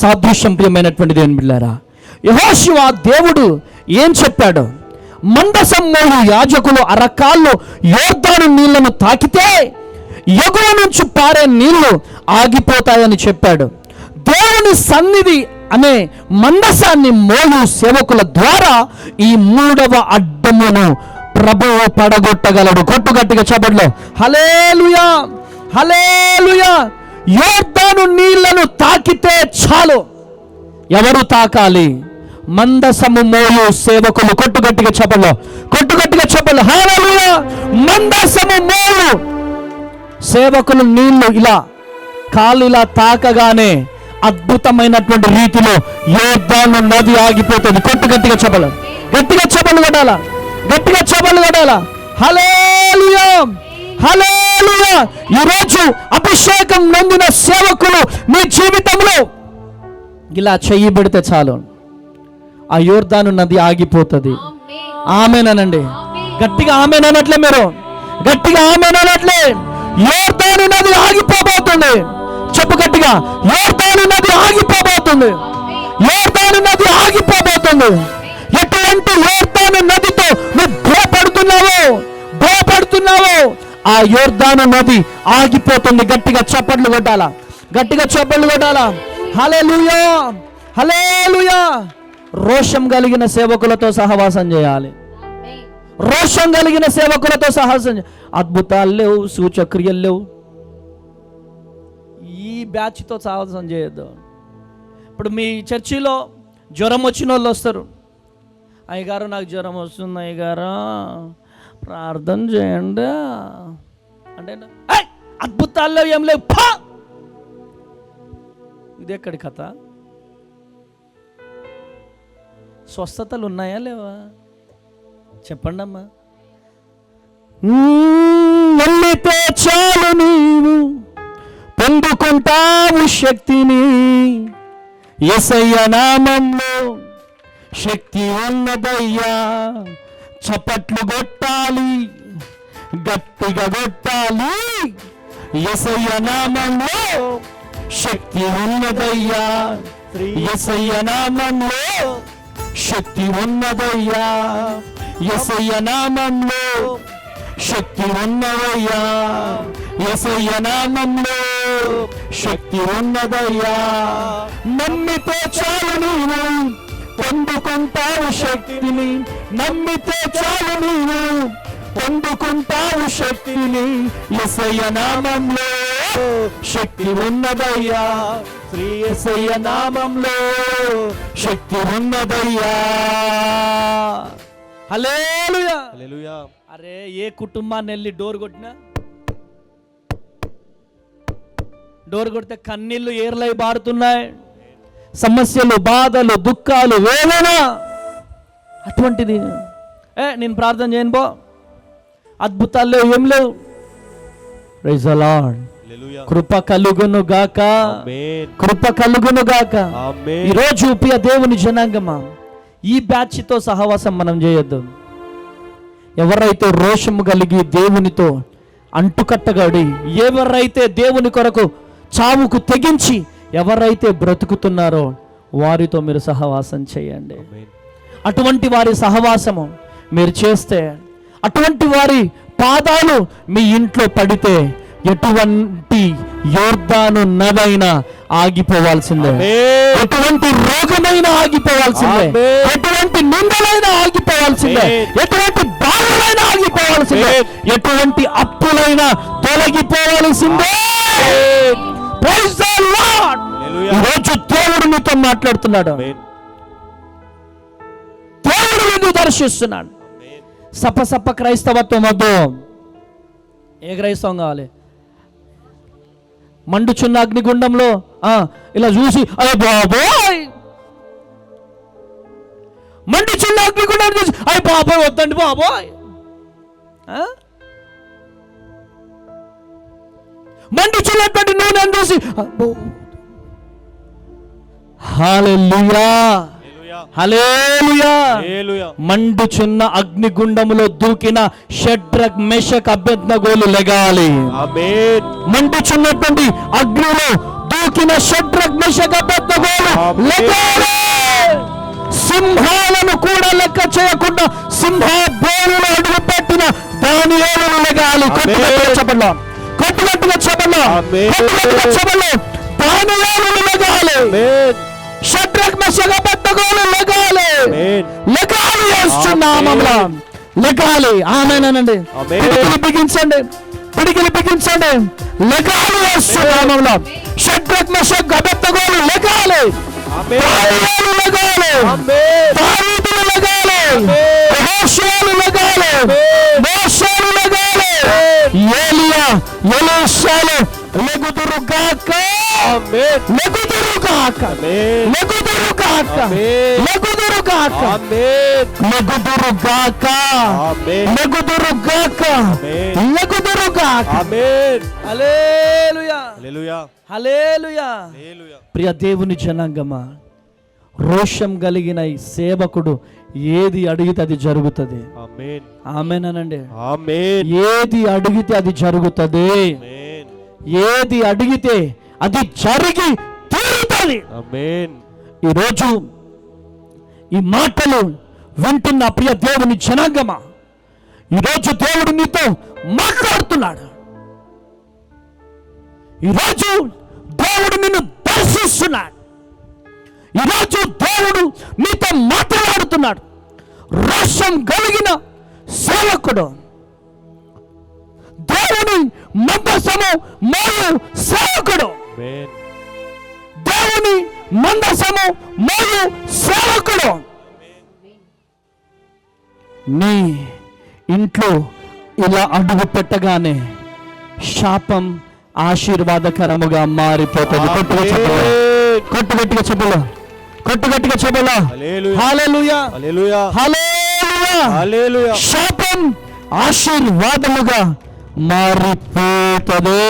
Speaker 1: సాదృశ్యం. ప్రియమైనటువంటి దేవుని బిడ్డారా, యెహోషువ దేవుడు ఏం చెప్పాడు? మందసం మోయు యాజకులు అరకాళ్ళు యోర్దాను నీళ్లను తాకితే ఎగువ నుంచి పారే నీళ్లు ఆగిపోతాయని చెప్పాడు. దేవుని సన్నిధి అనే మందసాన్ని మోయు సేవకుల ద్వారా ఈ మూడవ అడ్డమును ప్రభువు పడగొట్టగలడు. కొట్టు గట్టిగా చప్పట్లో హల్లెలూయా, హల్లెలూయా. యోర్దాను నీళ్లను తాకితే చాలు. ఎవరు తాకాలి? మందసము మోయు సేవకులు. కొట్టు గట్టిగా చప్పట్లో, కొట్టు గట్టిగా చప్పట్లు. హల్లెలూయా. మందసము మోయు సేవకులు నీళ్లు ఇలా కాళ్ళు ఇలా తాకగానే అద్భుతమైనటువంటి రీతిలో యోర్దాను నది ఆగిపోతుంది. కొట్టు గట్టిగా చెప్పలు, గట్టిగా చెప్పలు కొట్టాల, గట్టిగా చెప్పలు కొట్టాల. హల్లెలూయా, హల్లెలూయా. ఈరోజు అభిషేకం నొందిన సేవకులు మీ జీవితంలో ఇలా చెయ్యి పెడితే చాలు, ఆ యోర్దాను నది ఆగిపోతుంది. ఆమేనండి. గట్టిగా ఆమేనట్లే, మీరు గట్టిగా ఆమేనట్లే. యోర్దాను నది ఆగిపోబోతుంది. చెప్పు గట్టిగా, యోర్దాను నది ఆగిపోబోతుంది. యోర్దాను నది ఆగిపోబోతుంది. ఎటువంటి యోర్దాను నదితో నువ్వు భయపడుతున్నావో ఆ యోర్దాను నది ఆగిపోతుంది. గట్టిగా చప్పట్లు కొట్టాలా, గట్టిగా చప్పట్లు కొట్టాలా. హల్లెలూయా, హల్లెలూయా. రోషం కలిగిన సేవకులతో సహవాసం చేయాలి. రోషం కలిగిన సేవకులతో సహవాసం. అద్భుతాలు లేవు, సూచక్రియలు లేవు, ఈ బ్యాచ్తో సహవాసం చేయొద్దు. ఇప్పుడు మీ చర్చిలో జ్వరం వచ్చిన వాళ్ళు వస్తారు. అయ్యగారు నాకు జ్వరం వస్తుంది, అయ్యగారు ప్రార్థన చేయండి అంటే అద్భుతాలు లేవు, ఏం లేవు. ఇది ఎక్కడి కథ? స్వస్థతలు ఉన్నాయా లేవా? చెప్పండి అమ్మా. నమ్మితే చాలు నీవు పొందుకుంటావు శక్తిని. యేసయ్య నామములో శక్తి ఉన్నదయ్యా. చప్పట్లు కొట్టాలి, గట్టిగా కొట్టాలి. యేసయ్య నామములో శక్తి ఉన్నదయ్యా. యేసయ్య నామములో శక్తి ఉన్నదయ్యా. యేసయ్య నామములో శక్తి ఉన్నదయ్యా. యేసయ్య నామములో శక్తి ఉన్నదయ్యా. నమ్మితే చాలు నీవు పొందుకుంటావు శక్తిని. నమ్మితే చాలు నీవు పొందుకుంటావు శక్తిని. యేసయ్య నామములో శక్తి ఉన్నదయ్యా. శ్రీ యేసయ్య నామములో శక్తి ఉన్నదయ్యా. హల్లెలూయా,
Speaker 3: హల్లెలూయా.
Speaker 1: అరే ఏ కుటుంబాన్ని వెళ్ళి డోర్ కొట్టినా, డోర్ కొడితే కన్నీళ్లు ఏర్లై బారుతున్నాయి. సమస్యలు, బాధలు, దుఃఖాలు, వేదన. అటువంటిది నేను ప్రార్థన చేయను పో, అద్భుతాలు లేవు, ఏం లేవు. Praise the Lord.
Speaker 3: హల్లెలూయా.
Speaker 1: కృప కలుగును గాక,
Speaker 3: ఆమేన్.
Speaker 1: కృప కలుగును గాక.
Speaker 3: ఆమేన్.
Speaker 1: ఈరోజు ప్రియ దేవుని జనాంగమా, ఈ బ్యాచ్తో సహవాసం మనం చేయొద్దు. ఎవరైతే రోషము కలిగి దేవునితో అంటుకట్టగడి, ఎవరైతే దేవుని కొరకు చావుకు తెగించి ఎవరైతే బ్రతుకుతున్నారో వారితో మీరు సహవాసం చేయండి.
Speaker 3: ఆమేన్.
Speaker 1: అటువంటి వారి సహవాసము మీరు చేస్తే, అటువంటి వారి పాదాలు మీ ఇంట్లో పడితే ఎటువంటి యోర్దాను నదైనా ఆగిపోవాల్సిందే.
Speaker 3: ఆమేన్.
Speaker 1: ఎటువంటి రోగమైనా ఆగిపోవాల్సిందే.
Speaker 3: ఆమేన్.
Speaker 1: ఎటువంటి నిందలైనా ఆగిపోవాల్సిందే.
Speaker 3: ఆమేన్.
Speaker 1: ఎటువంటి బాధలైనా ఆగిపోవాల్సిందే.
Speaker 3: ఆమేన్.
Speaker 1: ఎటువంటి అప్పులైనా తొలగిపోవాల్సిందే. Praise the Lord.
Speaker 3: హల్లెలూయా.
Speaker 1: ఈరోజు దేవుడు నీతో మాట్లాడుతున్నాడు.
Speaker 3: ఆమేన్.
Speaker 1: దేవుడు నిన్ను దర్శిస్తున్నాడు.
Speaker 3: ఆమేన్.
Speaker 1: సప క్రైస్తవత్వం వద్దు. ఏ క్రైస్తవం కావాలి? మండుచున్న అగ్నిగుండంలో ఇలా చూసి అయ్యో బాబోయ్, మండుచున్న అగ్నిగుండం చూసి అయ్య బాబోయ్ వద్దండి బాబోయ్, మండుచున్నటువంటి నూనె చూసి హల్లెలూయా హల్లెలూయా.
Speaker 3: హల్లెలూయా.
Speaker 1: మండుచున్న అగ్నిగుండములో దూకిన షడ్రక్ మెషక్ అబేద్నెగోలు లెగాలి.
Speaker 3: ఆమేన్.
Speaker 1: మండుచున్నటువంటి అగ్నిలో దూకిన షడ్రక్ మెషక్ అబేద్నెగోలు లెగాలి. సింహాలను కూడా లెక్క చేయకుండా సింహబోనులో అడుగు పెట్టిన దానియేలును లెగాలి. కొట్టుగట్టుగా చెప్పండి, కొట్టుగట్టుగా చెప్పండి, కొట్టుగట్టుగా చెప్పండి. దానియేలును లెగాలి.
Speaker 3: ఆమేన్.
Speaker 1: షడ్రక్ మెషక్ అబేద్నెగోలు లెగాలి.
Speaker 3: ఆమేన్.
Speaker 1: లెగాలి యేసు నామములో లెగాలి. ఆమేనండి.
Speaker 3: ఆమేన్.
Speaker 1: పిడికిలి బిగించండి, పిడికిలి బిగించండి. లెగాలి యేసు నామములో. షడ్రక్ మెషక్ అబేద్నెగోలు లెగాలి.
Speaker 3: ఆమేన్.
Speaker 1: దానియేలు లెగాలి.
Speaker 3: ఆమేన్.
Speaker 1: దావీదులు లెగాలి.
Speaker 3: ఆమేన్.
Speaker 1: యెహోషువలు లెగాలి. మోషేలు లెగాలి. ఏలియా ఎలీషాలు లెగుదురుగాక.
Speaker 3: ఆమేన్.
Speaker 1: లెగుదురుగాక.
Speaker 3: ఆమేన్.
Speaker 1: లెగుదురుగాక.
Speaker 3: ఆమేన్.
Speaker 1: లెగుదురుగాక.
Speaker 3: ఆమేన్.
Speaker 1: లెగుదురుగాక.
Speaker 3: ఆమేన్.
Speaker 1: లెగుదురుగాక.
Speaker 3: ఆమేన్.
Speaker 1: లెగుదురుగాక.
Speaker 3: ఆమేన్.
Speaker 1: హల్లెలూయా
Speaker 3: హల్లెలూయా.
Speaker 1: హల్లెలూయా.
Speaker 3: హల్లెలూయా.
Speaker 1: ప్రియ దేవుని జనాంగమా, రోషం కలిగిన ఈ సేవకుడు ఏది అడిగితే అది జరుగుతుంది.
Speaker 3: ఆమేన్.
Speaker 1: ఆమేనండి.
Speaker 3: ఆమేన్.
Speaker 1: ఏది అడిగితే అది జరుగుతుంది.
Speaker 3: ఆమేన్.
Speaker 1: ఏది అడిగితే అది జరిగి తీరుతుంది.
Speaker 3: ఆమేన్.
Speaker 1: ఈరోజు ఈ మాటలు వింటున్న ప్రియ దేవుని జనాంగమా, ఈరోజు దేవుడు నీతో మాట్లాడుతున్నాడు. ఈరోజు దేవుడు నిన్ను దర్శిస్తున్నాడు. ఈరోజు దేవుడు నీతో మాట్లాడుతున్నాడు. రోషం కలిగిన సేవకుడు, దేవుని మందసము మోయు సేవకుడు,
Speaker 3: ఆమేన్.
Speaker 1: దేవుని మందసము మోయు సేవకుడు నీ ఇంట్లో ఇలా అడుగు పెట్టగానే శాపం ఆశీర్వాదకరముగా మారిపోతుంది. కొట్టుగట్టిగా చెప్పలా, కొట్టుగట్టిగా చెప్పలా.
Speaker 3: హల్లెలూయా.
Speaker 1: హల్లెలూయా.
Speaker 3: హల్లెలూయా.
Speaker 1: హల్లెలూయా.
Speaker 3: హల్లెలూయా.
Speaker 1: శాపం ఆశీర్వాదముగా మారిపోతుంది.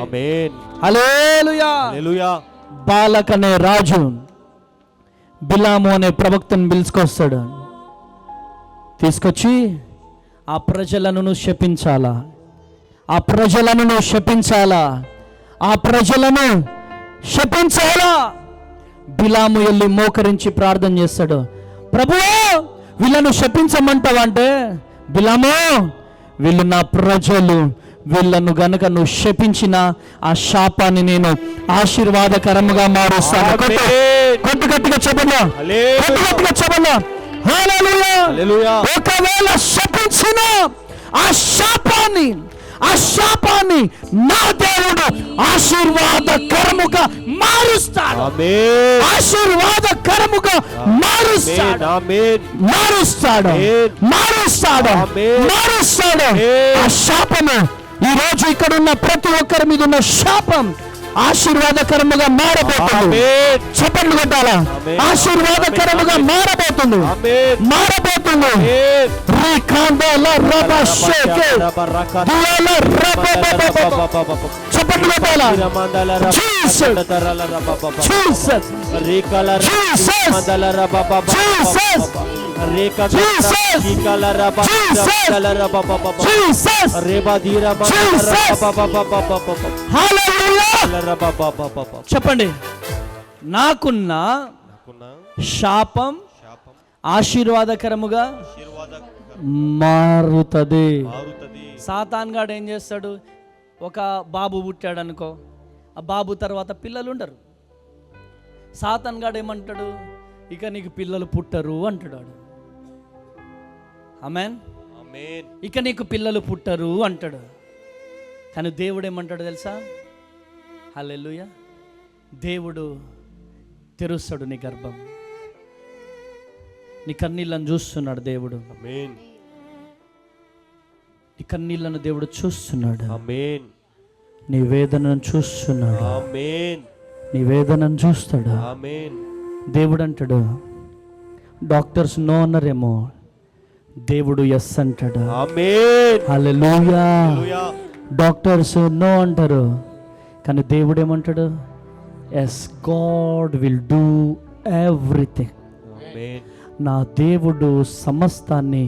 Speaker 3: ఆమేన్.
Speaker 1: హల్లెలూయా.
Speaker 3: హల్లెలూయా.
Speaker 1: బాలక్ అనే రాజు బిలాము అనే ప్రవక్తను పిలుచుకొస్తాడు. తీసుకొచ్చి ఆ ప్రజలను శపించాలా, ఆ ప్రజలను శపించాలా, ఆ ప్రజలను శపించాలా. బిలాము వెళ్ళి మోకరించి ప్రార్థన చేస్తాడు. ప్రభువా వీళ్ళను శపించమంటావంటే, బిలాము వీళ్ళు నా ప్రజలు, వీళ్ళను గనుక నువ్వు శపించిన ఆ శాపాన్ని నేను ఆశీర్వాదకరముగా మారుస్తాను. కొట్టు గట్టిగా చెప్పండి, కొట్టు గట్టిగా చెప్పండి. హల్లెలూయా.
Speaker 3: హల్లెలూయా.
Speaker 1: ఒకవేళ శపించిన ఆ శాపాన్ని నా దేవుడు ఆశీర్వాదకరముగా మారుస్తాడు.
Speaker 3: ఆమేన్.
Speaker 1: ఆశీర్వాదకరముగా మారుస్తాడు.
Speaker 3: ఆమేన్.
Speaker 1: మారుస్తాడు. మారుస్తాడు. మారుస్తాడు. ఆ శాపము ఈ రోజు ఇక్కడ ఉన్న ప్రతి ఒక్కరి మీద ఉన్న శాపం ఆశీర్వాదకరముగా మారబోతుంది. చప్పట్లు కొట్టాలా? ఆశీర్వాదకరముగా మారబోతుంది. మారబోతుంది. చప్పట్లు కొట్టాలా? చెప్పండి. నాకున్న శాపం ఆశీర్వాదకరముగా మారుతుంది. సాతాన్ గాడు ఏం చేస్తాడు? ఒక బాబు పుట్టాడు అనుకో, ఆ బాబు తర్వాత పిల్లలు ఉండరు. సాతాన్ గాడు ఏమంటాడు? ఇక నీకు పిల్లలు పుట్టరు అంటాడు. ఆమేన్. ఇక నీకు పిల్లలు పుట్టరు అంటాడు. కానీ దేవుడు ఏమంటాడు తెలుసా? హల్లెలూయా. తెరుస్తాడు నీ గర్భం. నీ కన్నీళ్ళను చూస్తున్నాడు దేవుడు.
Speaker 3: ఆమేన్.
Speaker 1: నీ కన్నీళ్ళను దేవుడు చూస్తున్నాడు.
Speaker 3: ఆమేన్.
Speaker 1: నీ వేదనను చూస్తున్నాడు.
Speaker 3: ఆమేన్.
Speaker 1: నీ వేదనను చూస్తాడు.
Speaker 3: ఆమేన్.
Speaker 1: దేవుడు అంటాడు, డాక్టర్స్ నో అన్నారేమో, దేవుడు ఎస్ అంటాడు.
Speaker 3: ఆమేన్.
Speaker 1: హల్లెలూయా.
Speaker 3: హల్లెలూయా.
Speaker 1: డాక్టర్స్ నో అంటారు, కానీ దేవుడు ఏమంటాడు? Yes, God will do everything.
Speaker 3: Amen.
Speaker 1: నా దేవుడు సమస్తాన్ని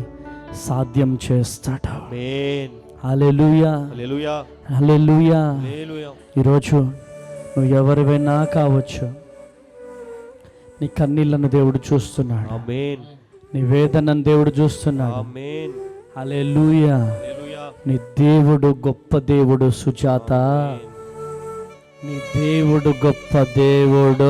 Speaker 1: సాధ్యం చేస్తాడు.
Speaker 3: ఆమేన్.
Speaker 1: హల్లెలూయా.
Speaker 3: హల్లెలూయా.
Speaker 1: హల్లెలూయా.
Speaker 3: హల్లెలూయా.
Speaker 1: ఈరోజు నువ్వు ఎవరివైనా కావచ్చు, నీ కన్నీళ్లను దేవుడు చూస్తున్నాడు.
Speaker 3: ఆమేన్.
Speaker 1: నీ వేదనను దేవుడు చూస్తున్నాడు.
Speaker 3: ఆమేన్.
Speaker 1: హల్లెలూయా.
Speaker 3: హల్లెలూయా.
Speaker 1: నీ దేవుడు గొప్ప దేవుడు సుజాత. నీ దేవుడు గొప్ప దేవుడు.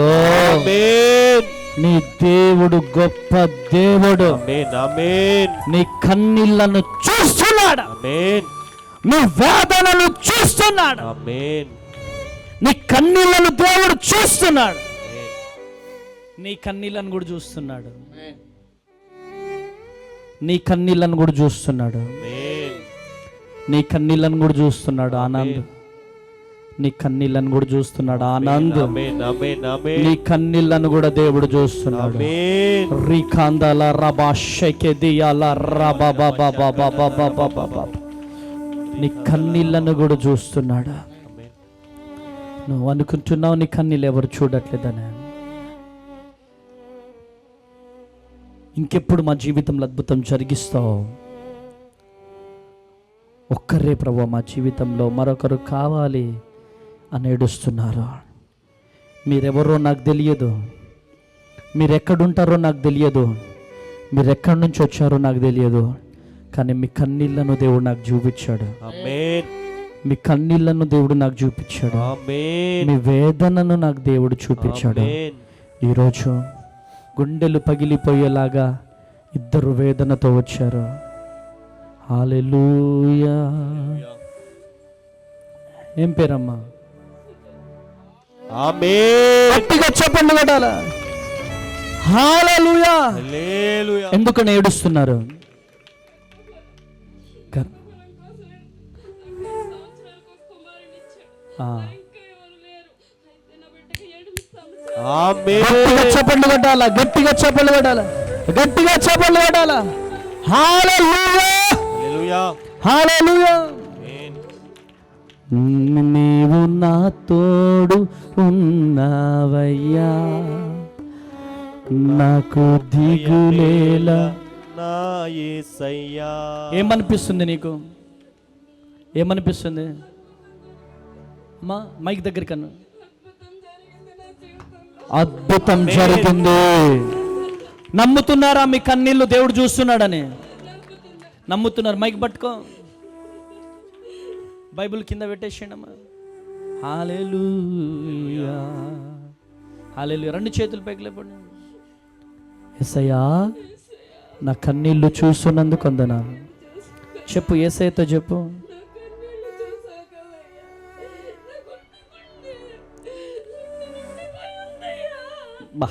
Speaker 3: ఆమేన్.
Speaker 1: నీ దేవుడు గొప్ప దేవుడు.
Speaker 3: ఆమేన్. ఆమేన్.
Speaker 1: నీ కన్నీళ్లను చూస్తున్నాడు.
Speaker 3: ఆమేన్.
Speaker 1: నీ వేదనను చూస్తున్నాడు.
Speaker 3: ఆమేన్.
Speaker 1: నీ కన్నీళ్లను దేవుడు చూస్తున్నాడు.
Speaker 3: ఆమేన్.
Speaker 1: నీ కన్నీళ్లను కూడా చూస్తున్నాడు. నీ కన్నీళ్లను కూడా చూస్తున్నాడు.
Speaker 3: ఆమేన్.
Speaker 1: నీ కన్నీళ్లను కూడా చూస్తున్నాడు ఆనంద్. నీ కన్నీళ్లను కూడా చూస్తున్నాడు ఆనంద్.
Speaker 3: ఆమేన్. ఆమేన్. ఆమేన్.
Speaker 1: నీ కన్నీళ్లను కూడా దేవుడు చూస్తున్నాడు.
Speaker 3: ఆమేన్.
Speaker 1: రీకాందాల రబా షెకెదియాల రబా బాబా బాబా బాబా బాబా. నీ కన్నీళ్లను కూడా చూస్తున్నాడు.
Speaker 3: ఆమేన్.
Speaker 1: నువ్వు అనుకుంటున్నావు నీ కన్నీళ్ళు ఎవరు చూడట్లేదని. ఇంకెప్పుడు మా జీవితంలో అద్భుతం జరిగిస్తావు? ఒక్కరే ప్రభు మా జీవితంలో, మరొకరు కావాలి అని ఏడుస్తున్నారు. మీరెవరో నాకు తెలియదు, మీరెక్కడుంటారో నాకు తెలియదు, మీరెక్కడి నుంచి వచ్చారో నాకు తెలియదు, కానీ మీ కన్నీళ్లను దేవుడు నాకు చూపించాడు.
Speaker 3: ఆమేన్.
Speaker 1: మీ కన్నీళ్లను దేవుడు నాకు చూపించాడు.
Speaker 3: ఆమేన్.
Speaker 1: మీ వేదనను నాకు దేవుడు చూపించాడు.
Speaker 3: ఆమేన్.
Speaker 1: ఈరోజు గుండెలు పగిలిపోయేలాగా ఇద్దరు వేదనతో వచ్చారు. హల్లెలూయా. ఏం పేరమ్మా?
Speaker 3: ఆమేన్.
Speaker 1: గట్టిగా చెప్పండి కొట్టాల. హల్లెలూయా.
Speaker 3: హల్లెలూయా.
Speaker 1: ఎందుకని ఏడుస్తున్నారు?
Speaker 3: ఆమేన్.
Speaker 1: గట్టిగా చెప్పండి కొట్టాల. గట్టిగా చెప్పండి కొట్టాల. గట్టిగా చెప్పండి కొట్టాల. హల్లెలూయా.
Speaker 3: హల్లెలూయా.
Speaker 1: హల్లెలూయా.
Speaker 3: ఆమేన్.
Speaker 1: నీవు నా తోడు ఉన్నావయ్యా, నాకు దిగులేలా.
Speaker 3: నా యేసయ్యా.
Speaker 1: ఏమనిపిస్తుంది నీకు? ఏమనిపిస్తుంది అమ్మా? మైక్ దగ్గర కన్నా. అద్భుతం జరిగింది. నమ్ముతున్నారా? మీ కన్నీళ్ళు దేవుడు చూస్తున్నాడని నమ్ముతున్నారు? మైక్ పట్టుకో, బైబిల్ కింద పెట్టేసిండమ్మా. హల్లెలూయా. హల్లెలూయా. రెండు చేతులు పైకి లేపండి. యేసయ్యా, నా కన్నీళ్ళు చూస్తున్నందుకు వందనాలు. చెప్పు, యేసయ్యతో చెప్పు. బా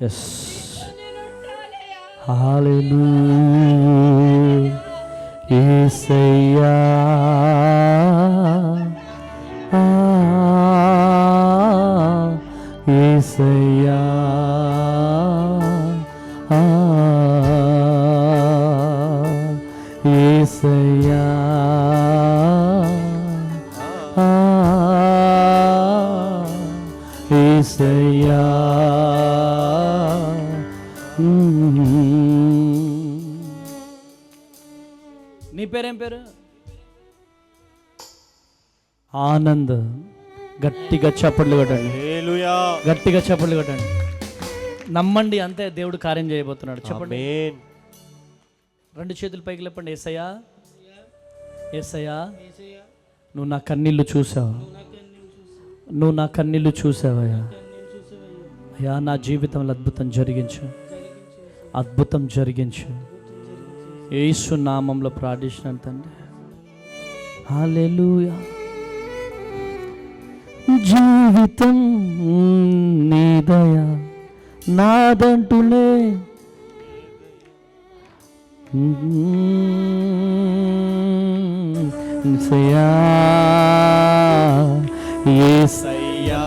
Speaker 1: ఎస్. హల్లెలూయా. యేసయ్యా, యేసయ్యా, యేసయ్యా, యేసయ్యా. నీ పేరేం పేరు? ఆనంద్. గట్టిగా చప్పట్లు కొట్టండి,
Speaker 3: హల్లెలూయా.
Speaker 1: గట్టిగా చప్పట్లు కొట్టండి. నమ్మండి, అంతే దేవుడు కార్యం చేయబోతున్నాడు. చెప్పండి,
Speaker 3: ఆమేన్.
Speaker 1: రెండు చేతులు పైకి లేపండి. యేసయ్యా, యేసయ్యా, నువ్వు నా కన్నీళ్ళు చూసావు, నువ్వు నా కన్నీళ్ళు చూసావయ్యా. అయ్యా, నా జీవితంలో అద్భుతం జరిగించు, అద్భుతం జరిగించు. యేసు నామంలో ప్రార్థిస్తున్నాను తండ్రి. హల్లెలూయా. జీవితం నీ దయ నాదంటూనే యేసయ్యా, యేసయ్యా,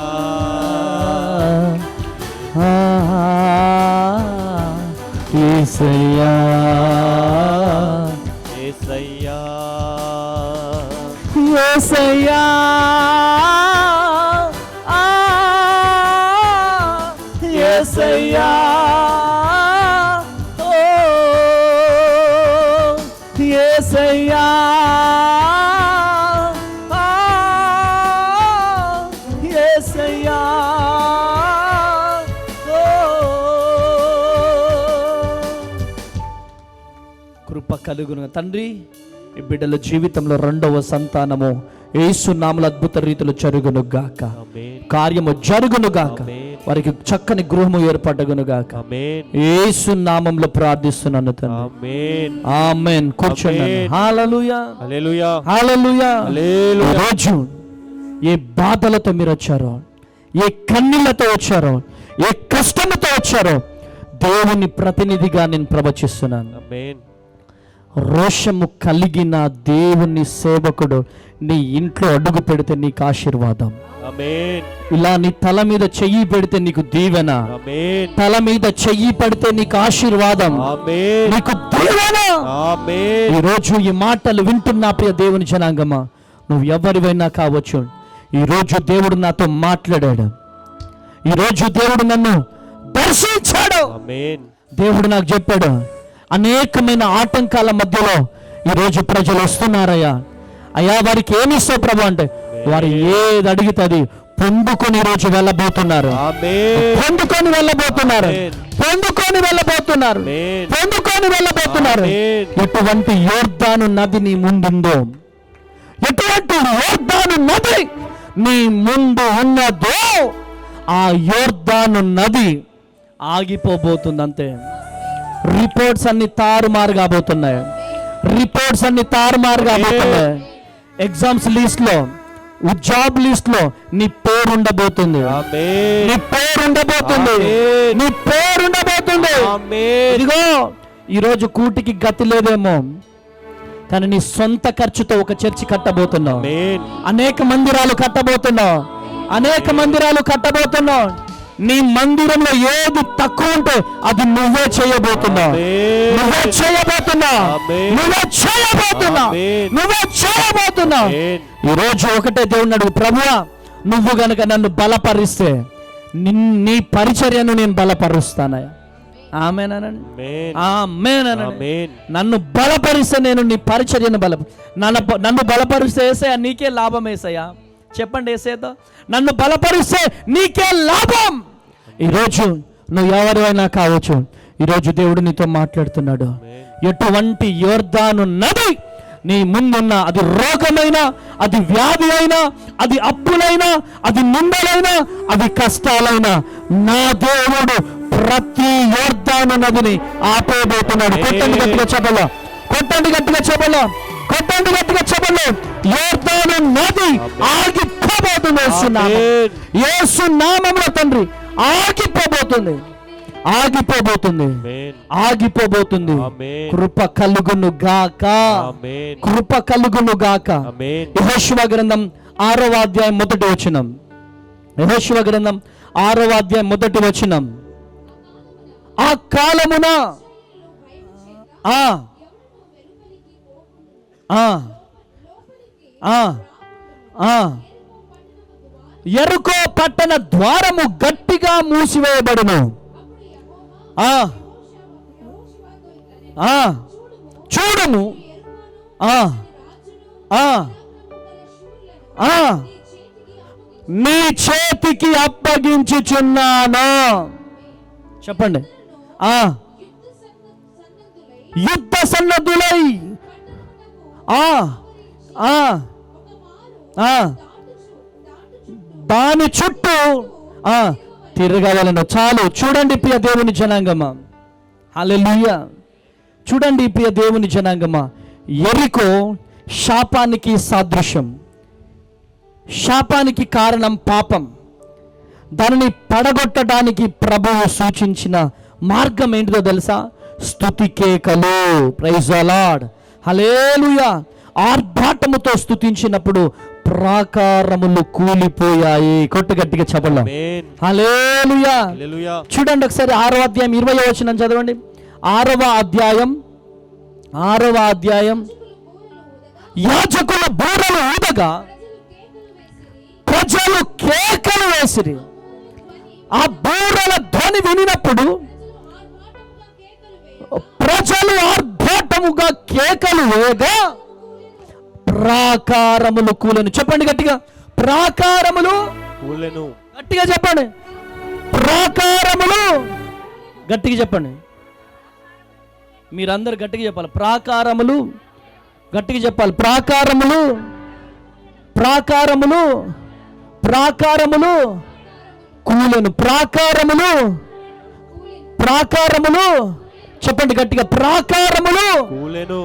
Speaker 1: యేసయ్యా,
Speaker 3: యేసయ్యా,
Speaker 1: యేసయ్యా, యేసయ్యా, ఓ యేసయ్యా, యేసయ్యా, ఓ కృప కలుగును. తండ్రి, ఈ బిడ్డల జీవితంలో రెండవ సంతానము యేసు నామములో అద్భుత రీతిలో జరుగును గాక,
Speaker 3: ఆమేన్.
Speaker 1: కార్యము జరుగును గాక,
Speaker 3: ఆమేన్.
Speaker 1: వారికి చక్కని గృహము ఏర్పడగును గాక.
Speaker 3: ఆమేన్.
Speaker 1: యేసు నామములో ప్రార్థిస్తున్నాను తండ్రి.
Speaker 3: ఆమేన్.
Speaker 1: ఆమేన్. కూర్చోండి.
Speaker 3: ఆమేన్.
Speaker 1: హల్లెలూయా,
Speaker 3: హల్లెలూయా.
Speaker 1: హల్లెలూయా.
Speaker 3: హల్లెలూయా.
Speaker 1: రోజు ఏ బాధలతో మీరు వచ్చారో, ఏ కన్నీళ్లతో వచ్చారో, ఏ కష్టముతో వచ్చారో, దేవుని ప్రతినిధిగా నేను ప్రవచిస్తున్నాను.
Speaker 3: ఆమేన్.
Speaker 1: రోషము కలిగిన దేవుని సేవకుడు నీ ఇంట్లో అడుగు పెడితే నీకు ఆశీర్వాదం.
Speaker 3: ఆమేన్.
Speaker 1: ఇలా నీ తల మీద చెయ్యి పెడితే నీకు దీవెన,
Speaker 3: ఆమేన్.
Speaker 1: తల మీద చెయ్యి పెడితే నీకు ఆశీర్వాదం,
Speaker 3: ఆమేన్.
Speaker 1: నీకు దీవెన.
Speaker 3: ఆమేన్.
Speaker 1: ఈరోజు ఈ మాటలు వింటున్నా ప్రియ దేవుని జనాంగమా, నువ్వు ఎవరివైనా కావచ్చు, ఈరోజు దేవుడు నాతో మాట్లాడాడు, ఈరోజు దేవుడు నన్ను దర్శించాడు.
Speaker 3: ఆమేన్.
Speaker 1: దేవుడు నాకు చెప్పాడు, అనేకమైన ఆటంకాల మధ్యలో ఈరోజు ప్రజలు వస్తున్నారయ్యా. అయ్యా, వారికి ఏమి ఇస్తావు ప్రభు అంటే, వారు ఏది అడిగితే అది పొందుకొని ఈరోజు వెళ్ళబోతున్నారు,
Speaker 3: ఆమేన్.
Speaker 1: పొందుకొని వెళ్ళబోతున్నారు,
Speaker 3: ఆమేన్.
Speaker 1: పొందుకొని వెళ్ళబోతున్నారు,
Speaker 3: ఆమేన్.
Speaker 1: పొందుకొని వెళ్ళబోతున్నారు.
Speaker 3: ఆమేన్.
Speaker 1: ఎటువంటి యోర్దాను నది నీ ముందుందో, ఎటువంటి యోర్దాను నది నీ ముందు ఉన్నదో, ఆ యోర్దాను నది ఆగిపోబోతుంది. అంతే. రిపోర్ట్స్ అన్ని తారుమారు కాబోతున్నాయి, రిపోర్ట్స్ అన్ని తారుమారు కాబోతున్నాయి. ఎగ్జామ్స్ లిస్ట్ లో, జాబ్ లిస్ట్ లో నీ పేరు ఉండబోతుంది,
Speaker 3: ఆమేన్.
Speaker 1: నీ పేరు ఉండబోతుంది,
Speaker 3: ఆమేన్.
Speaker 1: నీ పేరు ఉండబోతుంది.
Speaker 3: ఆమేన్.
Speaker 1: ఇదిగో, ఈరోజు కూటికి గతి లేదేమో, కానీ నీ సొంత ఖర్చుతో ఒక చర్చి కట్టబోతున్నావు,
Speaker 3: ఆమేన్.
Speaker 1: అనేక మందిరాలు కట్టబోతున్నావు, అనేక మందిరాలు కట్టబోతున్నావు. నీ మందిరంలో ఏది తక్కువ ఉంటే అది నువ్వే చేయబోతున్నావు,
Speaker 3: ఆమేన్.
Speaker 1: నువ్వే చేయబోతున్నావు,
Speaker 3: ఆమేన్.
Speaker 1: నువ్వే చేయబోతున్నావు,
Speaker 3: ఆమేన్.
Speaker 1: నువ్వే చేయబోతున్నావు.
Speaker 3: ఆమేన్.
Speaker 1: ఈరోజు ఒకటే దేవుని అడుగు, ప్రభువా, నువ్వు గనక నన్ను బలపరిస్తే నీ పరిచర్యను నేను బలపరుస్తానయ్యా. ఆమేనండి,
Speaker 3: ఆమేన్.
Speaker 1: ఆమేనండి.
Speaker 3: ఆమేన్.
Speaker 1: నన్ను బలపరిస్తే నేను నీ పరిచర్యను నన్ను బలపరిస్తే ఏసయ్యా నీకే లాభం. ఏసయ్యా చెప్పండి, ఏసయ్యతో నన్ను బలపరిస్తే నీకే లాభం. ఈరోజు నువ్వు ఎవరైనా కావచ్చు, ఈరోజు దేవుడు నీతో మాట్లాడుతున్నాడు. ఎటువంటి యోర్దాను నది నీ ముందున్న, అది రోగమైనా, అది వ్యాధి అయినా, అది అప్పులైనా, అది నిందలైనా, అది కష్టాలైనా, నా దేవుడు ప్రతి యోర్దాను నదిని ఆపేయబోతున్నాడు. కొట్టండి గట్టిగా చెప్పలో, కొట్టండి గట్టిగా చెప్పలో, కొట్టండి గట్టిగా చెప్పలో. యోర్దాను నది ఆగిపోబోతుంది. యేసు నామములో తండ్రి, ఆగిపోబోతుంది, ఆగిపోబోతుంది,
Speaker 3: ఆమేన్.
Speaker 1: ఆగిపోబోతుంది.
Speaker 3: ఆమేన్.
Speaker 1: కృప కలుగును గాక,
Speaker 3: ఆమేన్.
Speaker 1: కృప కలుగును గాక.
Speaker 3: ఆమేన్.
Speaker 1: యెహోషువ గ్రంథం 6వ అధ్యాయం 1వ వచనం. యెహోషువ గ్రంథం 6వ అధ్యాయం 1వ వచనం. ఆ కాలమున ఆ ఆ ఆ ఆ ఎరుకో పట్టణ ద్వారము గట్టిగా మూసివేయబడును. ఆ ఆ చూడుము, ఆ ఆ ఆ నీ చేతికి అప్పగించుచున్నాను. చెప్పండి. యుద్ధ సన్నద్ధులై దాని చుట్టూ తిరగవలను. చాలు. చూడండి ప్రియ దేవుని జనాంగమా, హల్లెలూయా. చూడండి ప్రియ దేవుని జనాంగమా, యెరికో శాపానికి సాదృశ్యం. శాపానికి కారణం పాపం. దానిని పడగొట్టడానికి ప్రభువు సూచించిన మార్గం ఏంటిదో తెలుసా? స్తుతి కేకలు. ప్రైజ్ ది లార్డ్, హల్లెలూయా. ఆర్భాటముతో స్తుతించినప్పుడు ప్రాకారములు కూలిపోయాయి. కొట్టు గట్టిగా చెప్పండి. హల్లెలూయా. చూడండి ఒకసారి 6వ అధ్యాయం 20వ వచనం చదవండి. 6వ అధ్యాయం యాజకుల బూరలు ఊదగా ప్రజలు కేకలు వేసిరి. ఆ బూరల ధ్వని వినినప్పుడు ప్రజలు ఆర్భాటముగా కేకలు వేయగా ప్రాకారములు కూలెను. చెప్పండి గట్టిగా, ప్రాకారములు కూలెను. గట్టిగా చెప్పండి, ప్రాకారములు. గట్టిగా చెప్పండి, మీరందరు గట్టిగా చెప్పాలి. ప్రాకారములు గట్టిగా చెప్పాలి. ప్రాకారములు, ప్రాకారములు, ప్రాకారములు కూలెను. ప్రాకారములు, ప్రాకారములు. చెప్పండి గట్టిగా, ప్రాకారములు కూలెను,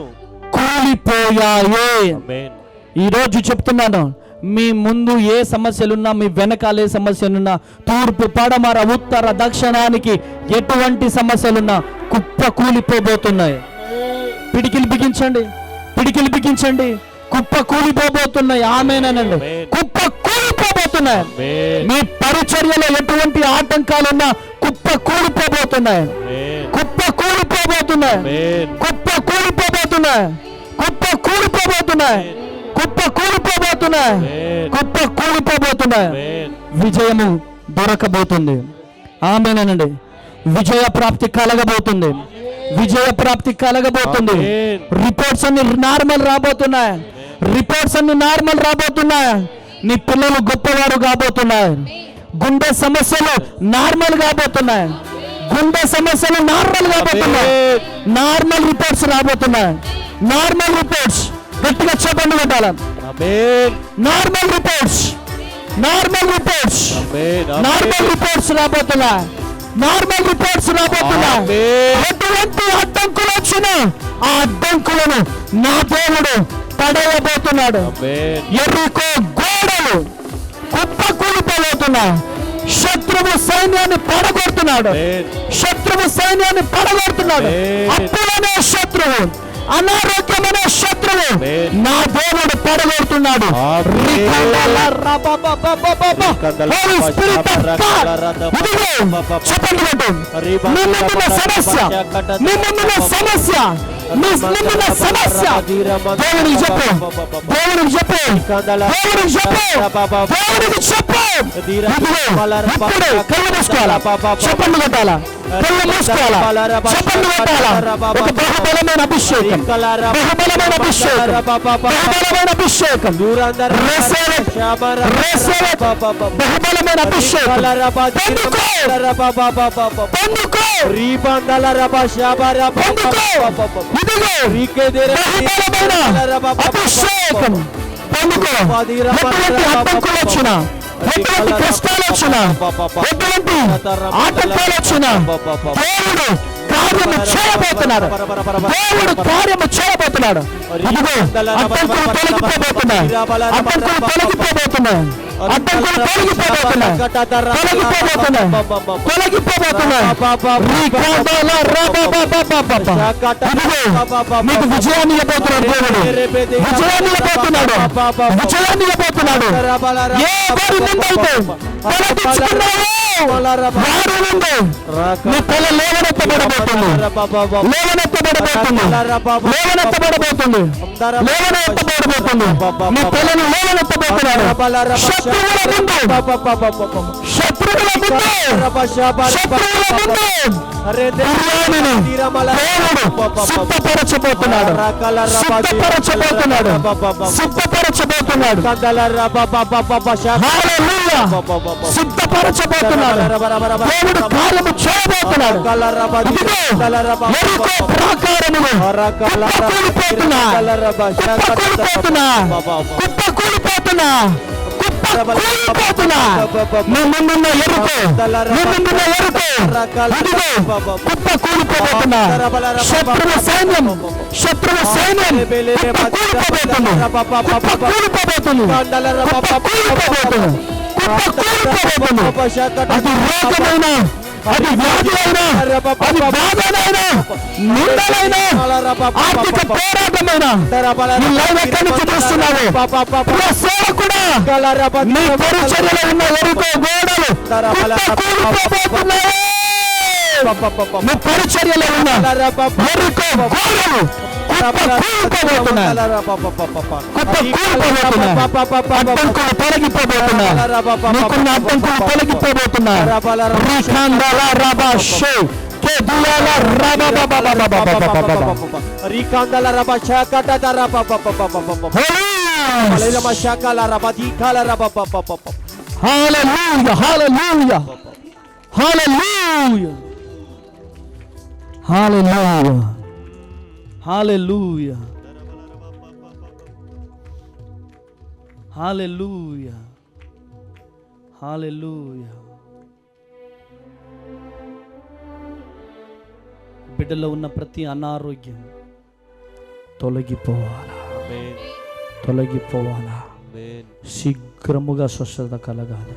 Speaker 1: కూలిపోయాయి. ఈరోజు చెప్తున్నాను, మీ ముందు ఏ సమస్యలున్నా, మీ వెనకాల ఏ సమస్యలున్నా, తూర్పు పడమర ఉత్తర దక్షిణానికి ఎటువంటి సమస్యలున్నా కుప్ప కూలిపోబోతున్నాయి. పిడికిలు బిగించండి, పిడికిలు బిగించండి. కుప్ప కూలిపోబోతున్నాయి. ఆమేనండి. కుప్ప కూలిపోబోతున్నాయి. మీ పరిచర్యలో ఎటువంటి ఆటంకాలున్నా కుప్ప కూలిపోబోతున్నాయి. కుప్ప కూలిపోబోతున్నాయి. కుప్ప కూలిపోబోతున్నాయి. కుప్ప కూలిపోబోతున్నాయి. కుప్ప కూలిపోబోతున్నాయి. కుప్ప కూలిపోబోతున్నాయి. విజయము దొరకబోతుంది. ఆమేనండి. విజయ ప్రాప్తి కలగబోతుంది. విజయ ప్రాప్తి కలగబోతుంది. రిపోర్ట్స్ అన్ని నార్మల్ రాబోతున్నాయి. రిపోర్ట్స్ అన్ని నార్మల్ రాబోతున్నాయి. నీ పిల్లలు గొప్పవారు కాబోతున్నాయి. గుండె సమస్యలు నార్మల్ కాబోతున్నాయి. గుండె సమస్యలు నార్మల్ కాబోతున్నాయి. నార్మల్ రిపోర్ట్స్ రాబోతున్నాయి. Normal reports. గట్టిగా చెప్పండి కొట్టాల. Normal reports, normal reports, normal reports రాబోతున్నాయి. నార్మల్ రిపోర్ట్స్ రాబోతున్నాయి. ఎటువంటి అడ్డంకులు వచ్చినా ఆ అడ్డంకులను నా దేవుడు పడేయబోతున్నాడు. యెరికో గోడలు కుప్ప కూలిపోబోతున్నాయి. శత్రువు సైన్యాన్ని పడగొడుతున్నాడు. శత్రువు సైన్యాన్ని పడగొడుతున్నాడు. అప్పులనే శత్రువు, అనారోగ్యమనే శత్రువు నా దేవుడు పడగొడుతున్నాడు. చెప్పండి మీ ముందున్న సమస్య, మీ ముందున్న సమస్య, మీ ముందున్న సమస్య దేవునికి చెప్పు, దేవునికి చెప్పు, దేవునికి చెప్పు, దేవునికి చెప్పు. ఇప్పుడే కళ్ళు మూసుకోవాలా, చెప్పండి కొట్టాలా, కళ్ళు మూసుకోవాలా, చెప్పండి కొట్టాలా. ఒక బహుబలమైన అభిషేకం, బహుబలమైన అభిషేకం, బహుబలమైన అభిషేకం, బహుబలమైన అభిషేకం. అభిషేకం పొందుకో. ఎటువంటి అడ్డంకులు వచ్చినా, ఎటువంటి కష్టాలు వచ్చినా, ఎటువంటి ఆటంకాలు వచ్చినా దేవుడు కార్యము చేయబోతున్నాడు. దేవుడు కార్యము చేయబోతున్నాడు. ఇదిగో అడ్డంకులు తొలగిపోబోతున్నాయి. అడ్డంకులు తొలగిపోబోతున్నాయి. అడ్డంకులు తొలగిపోబోతున్నాయి. తొలగిపోబోతున్నాయి. తొలగిపోబోతున్నాయి. మీకు విజయాన్ని ఇవ్వబోతున్నాడు దేవుడు. విజయాన్ని ఇవ్వబోతున్నాడు. విజయాన్ని ఇవ్వబోతున్నాడు. ఏ వారి ముందైతే తలదించుకున్నావో వారి ముందు నీ తల లేవనెత్తబడబోతుంది. లేవనెత్తబడబోతుంది. లేవనెత్తబడబోతుంది. లేవనెత్తబడబోతుంది. నీ తలను లేవనెత్తబోతున్నాడు. శత్రువుల ముందు, శత్రువుల శత్రువుల ముందు సిద్ధపరచబోతున్నాడు. హల్లెలూయా. సిద్ధపరచబోతున్నాడు. దేవుడు కార్యము చేయబోతున్నాడు. ఇదిగో యెరికో ప్రాకారములు కుప్పకూలిపోతున్నా. మీ ముందున్న యెరికో ఇదిగో కుప్పకూలిపోతున్నా. శత్రువు సైన్యం అది రోగమైనా, అది వ్యాధి అయినా, అది బాధనైనా, నిందలైనా, ఆర్థిక పోరాటమైనా, నీ లైవ్ ఎక్కడి నుంచి చూస్తున్నావు? కూడా నీ పరిచర్యలో ఉన్న యెరికో గోడలు కుప్పకూలిపోతున్నాయి. నీ పరిచర్యలో ఉన్న యెరికో గోడలు హల్లెలూయా. హల్లెలూయా. హల్లెలూయా. బిడ్డలో ఉన్న ప్రతి అనారోగ్యం తొలగిపోవాలా, తొలగిపోవాలా. శీఘ్రముగా స్వస్థత కలగాలి,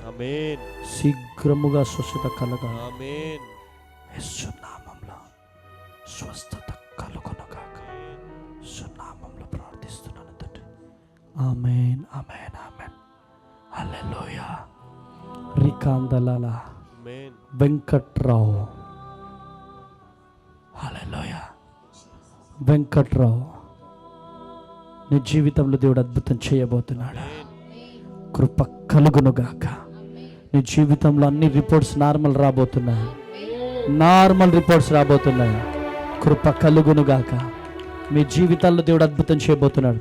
Speaker 1: శీఘ్రముగా స్వస్థత కలగాలి. యేసు నామములో స్వస్థత కలుగునుగాక. యేసు నామములో ప్రార్థిస్తున్నాను తండ్రి. ఆమేన్, ఆమేన్, ఆమేన్. హల్లెలూయా. రికాందలాల వెంకట్రావు. హల్లెలూయా. వెంకట్రావు, నీ జీవితంలో దేవుడు అద్భుతం చేయబోతున్నాడు. కృప కలుగునుగాక. నీ జీవితంలో అన్ని రిపోర్ట్స్ నార్మల్ రాబోతున్నాయి, నార్మల్ రిపోర్ట్స్ రాబోతున్నాయి. కృప కలుగునుగాక. మీ జీవితాల్లో దేవుడు అద్భుతం చేయబోతున్నాడు.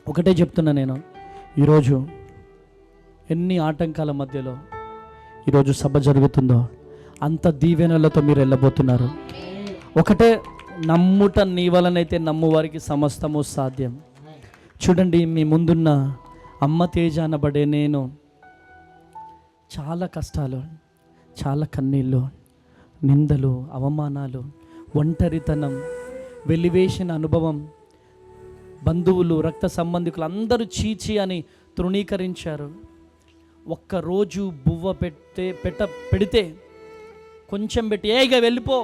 Speaker 1: ఒకటే చెప్తున్నా నేను, ఈరోజు ఎన్ని ఆటంకాల మధ్యలో ఈరోజు సభ జరుగుతుందో అంత దీవెనలతో మీరు వెళ్ళబోతున్నారు. ఒకటే, నమ్ముట నీ వలనైతే నమ్మువారికి సమస్తము సాధ్యం. చూడండి, మీ ముందున్న అమ్మ తేజ అనబడే నేను చాలా కష్టాలు, చాలా కన్నీళ్ళు, నిందలు, అవమానాలు, ఒంటరితనం, వెలివేసిన అనుభవం, బంధువులు, రక్త సంబంధికులు అందరూ చీచి అని తృణీకరించారు. ఒక్కరోజు బువ్వ పెడితే కొంచెం పెట్టి ఏగా వెళ్ళిపో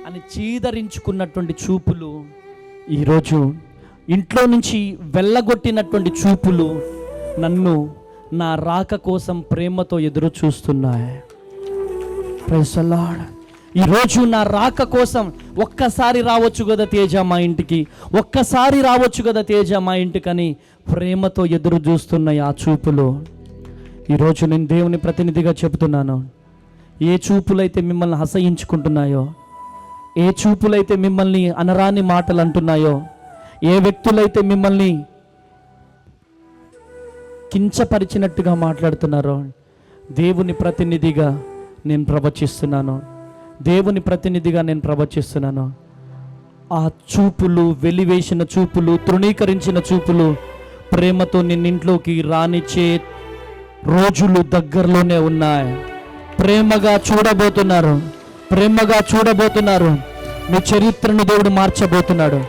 Speaker 1: అని చీదరించుకున్నటువంటి చూపులు ఈరోజు ఇంట్లో నుంచి వెళ్ళగొట్టినటువంటి చూపులు నన్ను నా రాక కోసం ప్రేమతో ఎదురు చూస్తున్నాయి. Praise the Lord. ఈరోజు నా రాక కోసం ఒక్కసారి రావచ్చు కదా తేజ మా ఇంటికి, ఒక్కసారి రావచ్చు కదా తేజ మా ఇంటికని ప్రేమతో ఎదురు చూస్తున్నాయి ఆ చూపులు. ఈరోజు నేను దేవుని ప్రతినిధిగా చెబుతున్నాను, ఏ చూపులైతే మిమ్మల్ని అసహించుకుంటున్నాయో, ఏ చూపులైతే మిమ్మల్ని అనరాని మాటలు అంటున్నాయో, ఏ వ్యక్తులైతే మిమ్మల్ని కించపరిచినట్టుగా మాట్లాడుతున్నారో, దేవుని ప్రతినిధిగా నేను ప్రవచిస్తున్నాను, దేవుని ప్రతినిధిగా నేను ప్రవచిస్తున్నాను. ఆ చూపులు, వెలివేసిన చూపులు, తృణీకరించిన చూపులు ప్రేమతో నిన్నింట్లోకి రానిచ్చే రోజులు దగ్గరలోనే ఉన్నాయి. ప్రేమగా చూడబోతున్నారు, ప్రేమగా చూడబోతున్నారు. మీ చరిత్రను దేవుడు మార్చబోతున్నాడు.